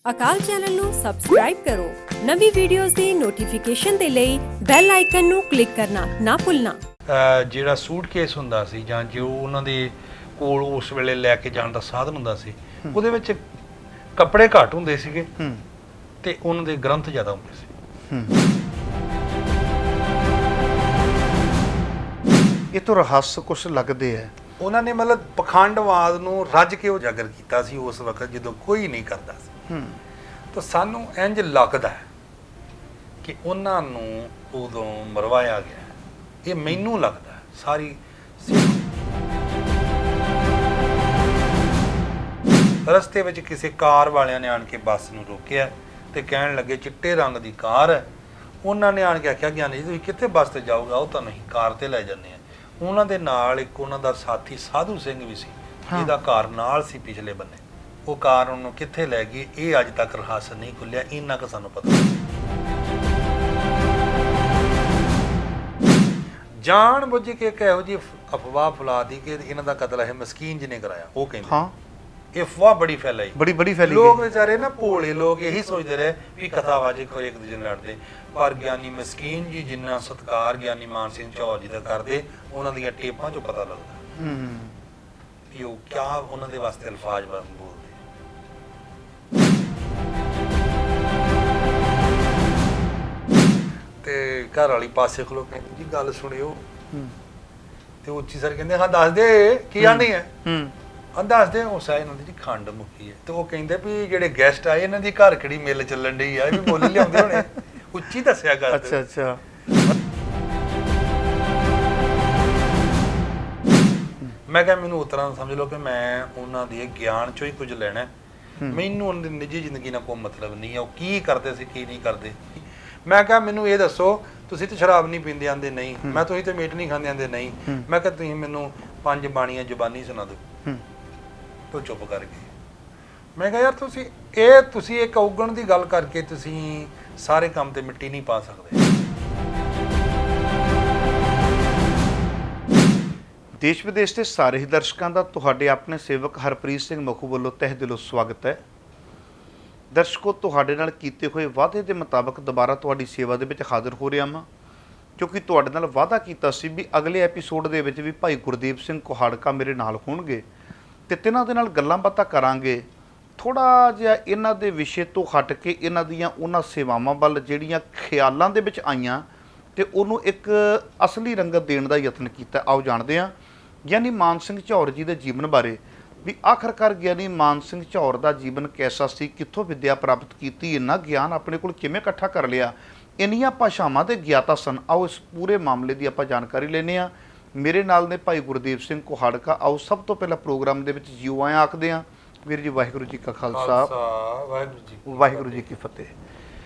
ਅਕਾਲ channel ਨੂੰ subscribe ਕਰੋ। ਨਵੀਂ ਵੀਡੀਓਜ਼ ਦੀ ਨੋਟੀਫਿਕੇਸ਼ਨ ਦੇ ਲਈ ਬੈਲ ਆਈਕਨ ਨੂੰ ਕਲਿੱਕ ਕਰਨਾ ਨਾ ਭੁੱਲਣਾ। ਜਿਹੜਾ ਸੂਟਕੇਸ ਹੁੰਦਾ ਸੀ ਜਾਂ ਜੋ ਉਹਨਾਂ ਦੇ ਕੋਲ ਉਸ ਵੇਲੇ ਲੈ ਕੇ ਜਾਣ ਦਾ ਸਾਧਨ ਹੁੰਦਾ ਸੀ, ਉਹਦੇ ਵਿੱਚ ਕੱਪੜੇ ਘੱਟ ਹੁੰਦੇ ਸੀਗੇ ਤੇ ਉਹਨਾਂ ਦੇ ਗ੍ਰੰਥ ਜ਼ਿਆਦਾ ਹੁੰਦੇ ਸੀ। ਇਹ ਤੋਂ ਰਹੱਸ ਕੁਛ ਲੱਗਦੇ ਹੈ। ਉਹਨਾਂ ਨੇ ਮਤਲਬ ਪਖੰਡਵਾਦ ਨੂੰ ਰੱਜ ਕੇ ਉਜਾਗਰ ਕੀਤਾ ਸੀ ਉਸ ਵਕਤ ਜਦੋਂ ਕੋਈ ਨਹੀਂ ਕਰਦਾ ਸੀ। ਤਾਂ ਸਾਨੂੰ ਇੰਜ ਲੱਗਦਾ ਕਿ ਉਹਨਾਂ ਨੂੰ ਉਦੋਂ ਮਰਵਾਇਆ ਗਿਆ। ਇਹ ਮੈਨੂੰ ਲੱਗਦਾ ਸਾਰੀ ਰਸਤੇ ਵਿੱਚ ਕਿਸੇ ਕਾਰ ਵਾਲਿਆਂ ਨੇ ਆਣ ਕੇ ਬੱਸ ਨੂੰ ਰੋਕਿਆ ਤੇ ਕਹਿਣ ਲੱਗੇ ਚਿੱਟੇ ਰੰਗ ਦੀ ਕਾਰ ਹੈ। ਉਹਨਾਂ ਨੇ ਆਣ ਕੇ ਆਖਿਆ ਗਿਆਨੀ ਜੀ ਤੁਸੀਂ ਕਿੱਥੇ ਬੱਸ ਤੇ ਜਾਊਗਾ? ਉਹ ਤਾਂ ਨਹੀਂ, ਕਾਰ ਤੇ ਲੈ ਜਾਂਦੇ ਆ। ਉਹਨਾਂ ਦੇ ਨਾਲ ਇੱਕ ਉਹਨਾਂ ਦਾ ਸਾਥੀ ਸਾਧੂ ਸਿੰਘ ਵੀ ਸੀ ਜਿਹਦਾ ਘਰ ਨਾਲ ਸੀ ਪਿਛਲੇ ਬੰਨੇ। ਉਹ ਕਾਰ ਉਹਨੂੰ ਕਿੱਥੇ ਲੈ ਗਈ ਇਹ ਅੱਜ ਤੱਕ ਰਹੱਸ ਨਹੀਂ ਖੁੱਲਿਆ। ਇੰਨਾ ਕੁ ਸਾਨੂੰ ਪਤਾ ਜਾਣ ਬੁੱਝ ਕੇ ਇੱਕ ਇਹੋ ਜਿਹੀ ਅਫਵਾਹ ਫੈਲਾਤੀ ਕਿ ਇਹਨਾਂ ਦਾ ਕਤਲ ਹੈ ਮਸਕੀਨ ਜੀ ਨੇ ਕਰਾਇਆ। ਉਹ ਕਹਿੰਦੇ ਹਾਂ ਇਹ ਅਫਵਾਹ ਬੜੀ ਫੈਲਾਈ, ਬੜੀ ਫੈਲੀ। ਲੋਕ ਵਿਚਾਰੇ ਨਾ ਭੋਲੇ ਲੋਕ ਇਹੀ ਸੋਚਦੇ ਰਹੇ ਵੀ ਕਥਾਵਾਜੀ ਕੋਈ ਇੱਕ ਦੂਜੇ ਨਾਲ ਲੜਦੇ, ਪਰ ਗਿਆਨੀ ਮਸਕੀਨ ਜੀ ਜਿੰਨਾ ਸਤਿਕਾਰ ਗਿਆਨੀ ਮਾਨ ਸਿੰਘ ਝੌਰ ਜੀ ਦਾ ਕਰਦੇ, ਉਹਨਾਂ ਦੀਆਂ ਟੇਪਾਂ ਚੋਂ ਪਤਾ ਲੱਗਦਾ ਵੀ ਉਹ ਕਿਆ ਉਹਨਾਂ ਦੇ ਵਾਸਤੇ ਅਲਫਾਜ਼ ਬੋਲਦੇ। ਤੇ ਘਰ ਵਾਲੀ ਪਾਸੇ ਖਲੋ ਕਹਿੰਦੀ ਜੀ ਗੱਲ ਸੁਣਿਓ ਤੇ ਉੱਚੀ ਸਰ ਕਹਿੰਦੇ ਹਾਂ ਦੱਸ ਦੇ ਕੀ ਆਂਦੀ ਹੈ। ਦੱਸ ਦੇ ਉਹ ਸਾਇਨ ਹੁੰਦੀ ਜੀ ਖੰਡ ਮੁੱਕੀ ਹੈ। ਤੇ ਉਹ ਕਹਿੰਦੇ ਵੀ ਜਿਹੜੇ ਗੈਸਟ ਆਏ ਇਹਨਾਂ ਦੀ ਘਰ ਕਿਹੜੀ ਮਿਲ ਚੱਲਣ ਡਈ ਆ, ਇਹ ਵੀ ਮੁੱਲ ਲਿਆਉਂਦੇ ਹੋਣੇ। ਉੱਚੀ ਦੱਸਿਆ ਕਰ। ਅੱਛਾ ਮੈਂ ਕਿਹਾ ਮੈਨੂੰ ਉਤਰਾਂ ਸਮਝ ਲਓ ਕਿ ਮੈਂ ਉਹਨਾਂ ਦੇ ਗਿਆਨ ਚੋਂ ਹੀ ਕੁਝ ਲੈਣਾ। ਮੈਨੂੰ ਉਹਨਾਂ ਦੀ ਨਿੱਜੀ ਜ਼ਿੰਦਗੀ ਨਾਲ ਕੋਈ ਮਤਲਬ ਨਹੀਂ ਹੈ, ਉਹ ਕੀ ਕਰਦੇ ਸੀ ਕੀ ਨਹੀਂ ਕਰਦੇ। ਮੈਂ ਕਿਹਾ ਮੈਨੂੰ ਇਹ ਦੱਸੋ ਤੁਸੀਂ ਤੇ ਸ਼ਰਾਬ ਨਹੀਂ ਪੀਂਦੇ ਆਂਦੇ ਨਹੀਂ, ਮੈਂ ਤੁਸੀਂ ਤੇ ਮੀਟ ਨਹੀਂ ਖਾਂਦੇ ਆਂਦੇ ਨਹੀਂ। ਮੈਂ ਕਿਹਾ ਤੁਸੀਂ ਮੈਨੂੰ 5 ਬਾਣੀਆਂ ਜ਼ੁਬਾਨੀ ਸੁਣਾ ਦਿਓ। ਤੋ ਚੁੱਪ ਕਰ ਗਏ। ਮੈਂ ਕਿਹਾ ਯਾਰ ਤੁਸੀਂ ਇੱਕ ਔਗਣ ਦੀ ਗੱਲ ਕਰਕੇ ਤੁਸੀਂ ਸਾਰੇ ਕੰਮ ਤੇ ਮਿੱਟੀ ਨਹੀਂ ਪਾ ਸਕਦੇ। ਦੇਸ਼ ਵਿਦੇਸ਼ ਦੇ ਸਾਰੇ ਹੀ ਦਰਸ਼ਕਾਂ ਦਾ ਤੁਹਾਡੇ ਆਪਣੇ ਸੇਵਕ ਹਰਪ੍ਰੀਤ ਸਿੰਘ ਮਖੂ ਵੱਲੋਂ ਤਹਿ ਦਿਲੋਂ ਸਵਾਗਤ ਹੈ। ਦਰਸ਼ਕੋ, ਤੁਹਾਡੇ ਨਾਲ ਕੀਤੇ ਹੋਏ ਵਾਅਦੇ ਦੇ ਮੁਤਾਬਕ ਦੁਬਾਰਾ ਤੁਹਾਡੀ ਸੇਵਾ ਦੇ ਵਿੱਚ ਹਾਜ਼ਰ ਹੋ ਰਿਹਾ ਹਾਂ, ਕਿਉਂਕਿ ਤੁਹਾਡੇ ਨਾਲ ਵਾਅਦਾ ਕੀਤਾ ਸੀ ਵੀ ਅਗਲੇ ਐਪੀਸੋਡ ਦੇ ਵਿੱਚ ਵੀ ਭਾਈ ਗੁਰਦੀਪ ਸਿੰਘ ਕੁਹਾੜਕਾ ਮੇਰੇ ਨਾਲ ਹੋਣਗੇ ਤੇ ਤਿੰਨਾਂ ਦੇ ਨਾਲ ਗੱਲਾਂ ਬਾਤਾਂ ਕਰਾਂਗੇ। ਥੋੜਾ ਜਿਹਾ ਇਹਨਾਂ ਦੇ ਵਿਸ਼ੇ ਤੋਂ ਹਟ ਕੇ ਇਹਨਾਂ ਦੀਆਂ ਉਹਨਾਂ ਸੇਵਾਵਾਂ ਵੱਲ ਜਿਹੜੀਆਂ ਖਿਆਲਾਂ ਦੇ ਵਿੱਚ ਆਈਆਂ ਤੇ ਉਹਨੂੰ ਇੱਕ ਅਸਲੀ ਰੰਗਤ ਦੇਣ ਦਾ ਯਤਨ ਕੀਤਾ। ਆਓ ਜਾਣਦੇ ਹਾਂ ਗਿਆਨੀ ਮਾਨ ਸਿੰਘ ਝੌਰ ਜੀ ਦੇ ਜੀਵਨ ਬਾਰੇ, ਵੀ ਆਖਰਕਾਰ ਗਿਆਨੀ ਮਾਨ ਸਿੰਘ ਝੌਰ ਦਾ ਜੀਵਨ ਕੈਸਾ ਸੀ, ਕਿੱਥੋਂ ਵਿੱਦਿਆ ਪ੍ਰਾਪਤ ਕੀਤੀ, ਇੰਨਾ ਗਿਆਨ ਆਪਣੇ ਕੋਲ ਕਿਵੇਂ ਇਕੱਠਾ ਕਰ ਲਿਆ, ਇੰਨੀਆਂ ਭਾਸ਼ਾਵਾਂ ਦੇ ਗਿਆਤਾ ਸਨ। ਆਓ ਇਸ ਪੂਰੇ ਮਾਮਲੇ ਦੀ ਆਪਾਂ ਜਾਣਕਾਰੀ ਲੈਂਦੇ ਹਾਂ। ਮੇਰੇ ਨਾਲ ਨੇ ਭਾਈ ਗੁਰਦੀਪ ਸਿੰਘ ਕੁਹਾੜਕਾ। ਆਓ ਸਭ ਤੋਂ ਪਹਿਲਾਂ ਪ੍ਰੋਗਰਾਮ ਦੇ ਵਿੱਚ ਜਿਉ ਆਇਆਂ ਆਖਦੇ ਹਾਂ। ਵੀਰ ਜੀ ਵਾਹਿਗੁਰੂ ਜੀ ਕਾ ਖਾਲਸਾ, ਵਾਹਿਗੁਰੂ ਜੀ ਕੀ ਫਤਿਹ।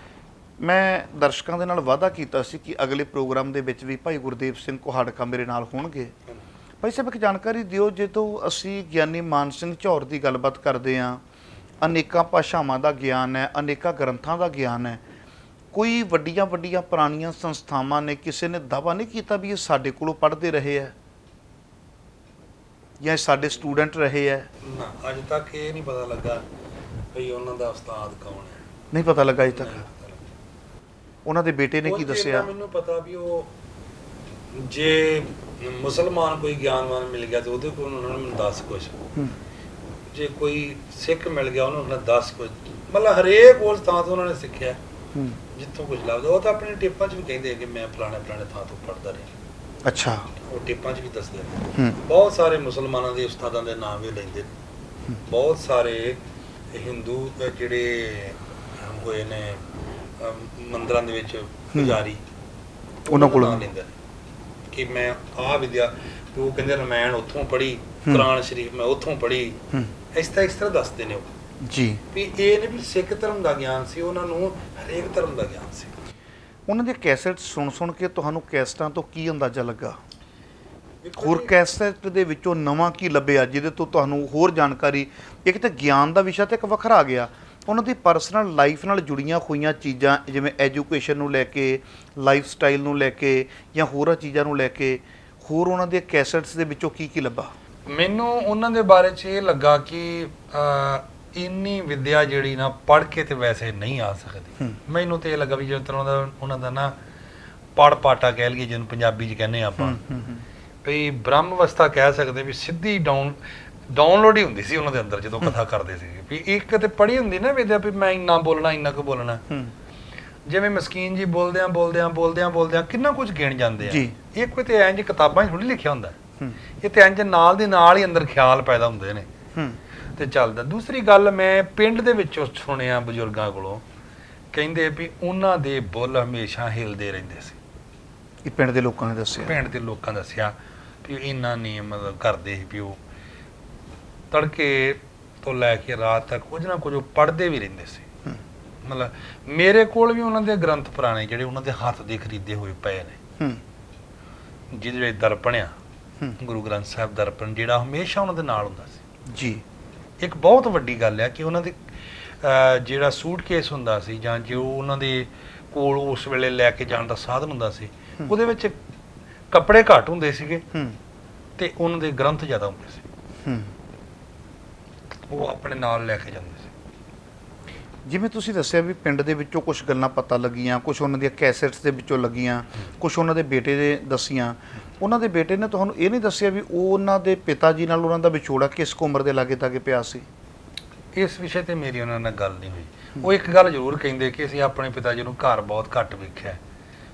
ਮੈਂ ਦਰਸ਼ਕਾਂ ਦੇ ਨਾਲ ਵਾਅਦਾ ਕੀਤਾ ਸੀ ਕਿ ਅਗਲੇ ਪ੍ਰੋਗਰਾਮ ਦੇ ਵਿੱਚ ਵੀ ਭਾਈ ਗੁਰਦੀਪ ਸਿੰਘ ਕੁਹਾੜਕਾ ਮੇਰੇ ਨਾਲ ਹੋਣਗੇ। ਭਾਈ ਸਾਹਿਬ ਇੱਕ ਜਾਣਕਾਰੀ ਦਿਓ, ਜਦੋਂ ਅਸੀਂ ਗਿਆਨੀ ਮਾਨ ਸਿੰਘ ਝੌਰ ਦੀ ਗੱਲਬਾਤ ਕਰਦੇ ਹਾਂ, ਅਨੇਕਾਂ ਭਾਸ਼ਾਵਾਂ ਦਾ ਗਿਆਨ ਹੈ, ਅਨੇਕਾਂ ਗ੍ਰੰਥਾਂ ਦਾ ਗਿਆਨ ਹੈ, ਕੋਈ ਵੱਡੀਆਂ ਪੁਰਾਣੀਆਂ ਸੰਸਥਾਵਾਂ ਨੇ ਕਿਸੇ ਨੇ ਦਾਅਵਾ ਨਹੀਂ ਕੀਤਾ ਵੀ ਇਹ ਸਾਡੇ ਕੋਲੋਂ ਪੜ੍ਹਦੇ ਰਹੇ ਹੈ ਜਾਂ ਸਾਡੇ ਸਟੂਡੈਂਟ ਰਹੇ ਹੈ? ਨਾ, ਅੱਜ ਤੱਕ ਇਹ ਨਹੀਂ ਪਤਾ ਲੱਗਾ ਵੀ ਉਹਨਾਂ ਦਾ ਉਸਤਾਦ ਕੌਣ ਹੈ। ਨਹੀਂ ਪਤਾ ਲੱਗਾ ਅਜੇ ਤੱਕ। ਉਹਨਾਂ ਦੇ ਬੇਟੇ ਨੇ ਕੀ ਦੱਸਿਆ? ਮੈਨੂੰ ਪਤਾ ਵੀ ਉਹ ਜੇ ਮੁਸਲਮਾਨ ਕੋਈ ਗਿਆਨਵਾਨ ਮਿਲ ਗਿਆ ਤੇ ਉਹਦੇ ਕੋਲ ਉਹਨਾਂ ਨੇ ਮੈਨੂੰ 10 ਕੁਝ, ਜੇ ਕੋਈ ਸਿੱਖ ਮਿਲ ਗਿਆ ਉਹਨੂੰ ਉਹਨਾਂ 10 ਕੁਝ, ਮਤਲਬ ਹਰੇਕ ਉਸ ਥਾਂ ਤੋਂ ਉਹਨਾਂ ਨੇ ਸਿੱਖਿਆ ਜਿੱਥੋਂ ਕੁਝ ਲੱਭਦਾ। ਉਹ ਤਾਂ ਆਪਣੇ ਟੇਪਾਂ 'ਚ ਵੀ ਕਹਿੰਦੇ ਕਿ ਮੈਂ ਫਲਾਣੇ ਥਾਂ ਤੋਂ ਪੜ੍ਹਦਾ ਰਿਹਾ। ਅੱਛਾ, ਉਹ ਟੇਪਾਂ 'ਚ ਵੀ ਦੱਸਦੇ ਨੇ। ਬਹੁਤ ਸਾਰੇ ਮੁਸਲਮਾਨਾਂ ਦੇ ਉਸਤਾਦਾਂ ਦੇ ਨਾਮ ਵੀ ਲੈਂਦੇ ਨੇ। ਬਹੁਤ ਸਾਰੇ ਹਿੰਦੂ ਜਿਹੜੇ ਹੋਏ ਨੇ ਮੰਦਰਾਂ ਦੇ ਵਿੱਚ ਪੁਜਾਰੀ, ਉਹਨਾਂ ਕੋਲ ਲੈਂਦੇ ਨੇ ਕਿ ਮੈਂ ਆਹ ਵਿਦਿਆ, ਉਹ ਕਹਿੰਦੇ ਰਮਾਇਣ ਉੱਥੋਂ ਪੜ੍ਹੀ, ਕੁਰਾਨ ਸ਼ਰੀਫ ਮੈਂ ਉੱਥੋਂ ਪੜ੍ਹੀ। ਇਸ ਤਰ੍ਹਾਂ ਦੱਸਦੇ ਨੇ ਉਹ ਜੀ ਵੀ ਇਹ ਨਹੀਂ ਵੀ ਸਿੱਖ ਧਰਮ ਦਾ ਗਿਆਨ ਸੀ, ਉਹਨਾਂ ਨੂੰ ਹਰੇਕ ਧਰਮ ਦਾ ਗਿਆਨ ਸੀ। ਉਹਨਾਂ ਦੇ ਕੈਸੇਟ ਸੁਣ ਕੇ ਤੁਹਾਨੂੰ ਕੈਸਟਾਂ ਤੋਂ ਕੀ ਅੰਦਾਜ਼ਾ ਲੱਗਾ? ਹੋਰ ਕੈਸਟ ਦੇ ਵਿੱਚੋਂ ਨਵਾਂ ਕੀ ਲੱਭਿਆ ਜਿਹਦੇ ਤੋਂ ਤੁਹਾਨੂੰ ਹੋਰ ਜਾਣਕਾਰੀ? ਇੱਕ ਤਾਂ ਗਿਆਨ ਦਾ ਵਿਸ਼ਾ ਤੇ ਇੱਕ ਵੱਖਰਾ ਆ ਗਿਆ, ਉਹਨਾਂ ਦੀ ਪਰਸਨਲ ਲਾਈਫ ਨਾਲ ਜੁੜੀਆਂ ਹੋਈਆਂ ਚੀਜ਼ਾਂ, ਜਿਵੇਂ ਐਜੂਕੇਸ਼ਨ ਨੂੰ ਲੈ ਕੇ, ਲਾਈਫ ਸਟਾਈਲ ਨੂੰ ਲੈ ਕੇ ਜਾਂ ਹੋਰਾਂ ਚੀਜ਼ਾਂ ਨੂੰ ਲੈ ਕੇ, ਹੋਰ ਉਹਨਾਂ ਦੇ ਕੈਸਟਸ ਦੇ ਵਿੱਚੋਂ ਕੀ ਲੱਭਾ? ਮੈਨੂੰ ਉਹਨਾਂ ਦੇ ਬਾਰੇ 'ਚ ਇਹ ਲੱਗਾ ਕਿ ਇੰਨੀ ਵਿਦਿਆ ਜਿਹੜੀ ਨਾ ਪੜ੍ਹ ਕੇ ਤੇ ਵੈਸੇ ਨਹੀਂ ਆ ਸਕਦੀ। ਮੈਨੂੰ ਤੇ ਇਹ ਲੱਗਾ ਵੀ ਜਿਸ ਤਰ੍ਹਾਂ ਦਾ ਉਹਨਾਂ ਦਾ ਨਾ ਪੜ ਪਾਟਾ ਕਹਿ ਲਈਏ, ਜਿਹਨੂੰ ਪੰਜਾਬੀ 'ਚ ਕਹਿੰਦੇ ਆਪਾਂ, ਵੀ ਬ੍ਰਹਮ ਅਵਸਥਾ ਕਹਿ ਸਕਦੇ ਵੀ ਸਿੱਧੀ ਡਾਊਨਲੋਡ ਹੀ ਹੁੰਦੀ ਸੀ ਉਹਨਾਂ ਦੇ ਅੰਦਰ ਜਦੋਂ ਕਥਾ ਕਰਦੇ ਸੀ। ਵੀ ਇੱਕ ਤੇ ਪੜ੍ਹੀ ਹੁੰਦੀ ਨਾ ਵਿਦਿਆ ਵੀ ਮੈਂ ਇੰਨਾ ਬੋਲਣਾ, ਇੰਨਾ ਕੁ ਬੋਲਣਾ। ਜਿਵੇਂ ਮਸਕੀਨ ਜੀ ਬੋਲਦਿਆਂ ਕਿੰਨਾ ਕੁਝ ਗਿਣ ਜਾਂਦੇ ਆ। ਇਹ ਕੋਈ ਤੇ ਇੰਜ ਕਿਤਾਬਾਂ 'ਚ ਥੋੜੀ ਲਿਖਿਆ ਹੁੰਦਾ, ਇਹ ਤੇ ਇੰਜ ਨਾਲ ਦੀ ਨਾਲ ਹੀ ਅੰਦਰ ਖਿਆਲ ਪੈਦਾ ਹੁੰਦੇ ਨੇ ਤੇ ਚੱਲਦਾ। ਦੂਸਰੀ ਗੱਲ ਮੈਂ ਪਿੰਡ ਦੇ ਵਿੱਚੋਂ ਸੁਣਿਆ ਬਜ਼ੁਰਗਾਂ ਕੋਲੋਂ, ਕਹਿੰਦੇ ਵੀ ਉਹਨਾਂ ਦੇ ਬੁੱਲ ਹਮੇਸ਼ਾ ਹਿਲਦੇ ਰਹਿੰਦੇ ਸੀ। ਇਹ ਪਿੰਡ ਦੇ ਲੋਕਾਂ ਨੇ ਦੱਸਿਆ? ਪਿੰਡ ਦੇ ਲੋਕਾਂ ਦੱਸਿਆ ਵੀ ਇਹਨਾਂ ਨੇ ਮਤਲਬ ਕਰਦੇ ਸੀ ਵੀ ਉਹ ਤੜਕੇ ਤੋਂ ਲੈ ਕੇ ਰਾਤ ਤੱਕ ਕੁਝ ਨਾ ਕੁਝ ਪੜ੍ਹਦੇ ਵੀ ਰਹਿੰਦੇ ਸੀ। ਮਤਲਬ ਮੇਰੇ ਕੋਲ ਵੀ ਉਹਨਾਂ ਦੇ ਗ੍ਰੰਥ ਪੁਰਾਣੇ ਜਿਹੜੇ ਉਹਨਾਂ ਦੇ ਹੱਥ ਦੇ ਖਰੀਦੇ ਹੋਏ ਪਏ ਨੇ, ਜਿਹਦੇ ਦਰਪਣ ਆ, ਗੁਰੂ ਗ੍ਰੰਥ ਸਾਹਿਬ ਦਰਪਣ, ਜਿਹੜਾ ਹਮੇਸ਼ਾ ਉਹਨਾਂ ਦੇ ਨਾਲ ਹੁੰਦਾ ਸੀ ਜੀ। ਇੱਕ ਬਹੁਤ ਵੱਡੀ ਗੱਲ ਹੈ ਕਿ ਉਹਨਾਂ ਦੇ ਜਿਹੜਾ ਸੂਟਕੇਸ ਹੁੰਦਾ ਸੀ ਜਾਂ ਜੋ ਉਹਨਾਂ ਦੇ ਕੋਲ ਉਸ ਵੇਲੇ ਲੈ ਕੇ ਜਾਣ ਦਾ ਸਾਧਨ ਹੁੰਦਾ ਸੀ, ਉਹਦੇ ਵਿੱਚ ਕੱਪੜੇ ਘੱਟ ਹੁੰਦੇ ਸੀਗੇ ਤੇ ਉਹਨਾਂ ਦੇ ਗ੍ਰੰਥ ਜ਼ਿਆਦਾ ਹੁੰਦੇ ਸੀ। ਉਹ ਆਪਣੇ ਨਾਲ ਲੈ ਕੇ ਜਾਂਦੇ ਸੀ। ਜਿਵੇਂ ਤੁਸੀਂ ਦੱਸਿਆ ਵੀ ਪਿੰਡ ਦੇ ਵਿੱਚੋਂ ਕੁਝ ਗੱਲਾਂ ਪਤਾ ਲੱਗੀਆਂ, ਕੁਝ ਉਹਨਾਂ ਦੀਆਂ ਕੈਸੇਟਸ ਦੇ ਵਿੱਚੋਂ ਲੱਗੀਆਂ, ਕੁਝ ਉਹਨਾਂ ਦੇ ਬੇਟੇ ਦੇ ਦੱਸੀਆਂ। ਉਹਨਾਂ ਦੇ ਬੇਟੇ ਨੇ ਤੁਹਾਨੂੰ ਇਹ ਨਹੀਂ ਦੱਸਿਆ ਵੀ ਉਹ ਉਹਨਾਂ ਦੇ ਪਿਤਾ ਜੀ ਨਾਲ ਉਹਨਾਂ ਦਾ ਵਿਛੋੜਾ ਕਿਸ ਉਮਰ ਦੇ ਲਾਗੇ ਤਾਗੇ ਪਿਆ ਸੀ? ਇਸ ਵਿਸ਼ੇ ਤੇ ਮੇਰੀ ਉਹਨਾਂ ਨਾਲ ਗੱਲ ਨਹੀਂ ਹੋਈ। ਉਹ ਇੱਕ ਗੱਲ ਜ਼ਰੂਰ ਕਹਿੰਦੇ ਕਿ ਅਸੀਂ ਆਪਣੇ ਪਿਤਾ ਜੀ ਨੂੰ ਘਰ ਬਹੁਤ ਘੱਟ ਵੇਖਿਆ,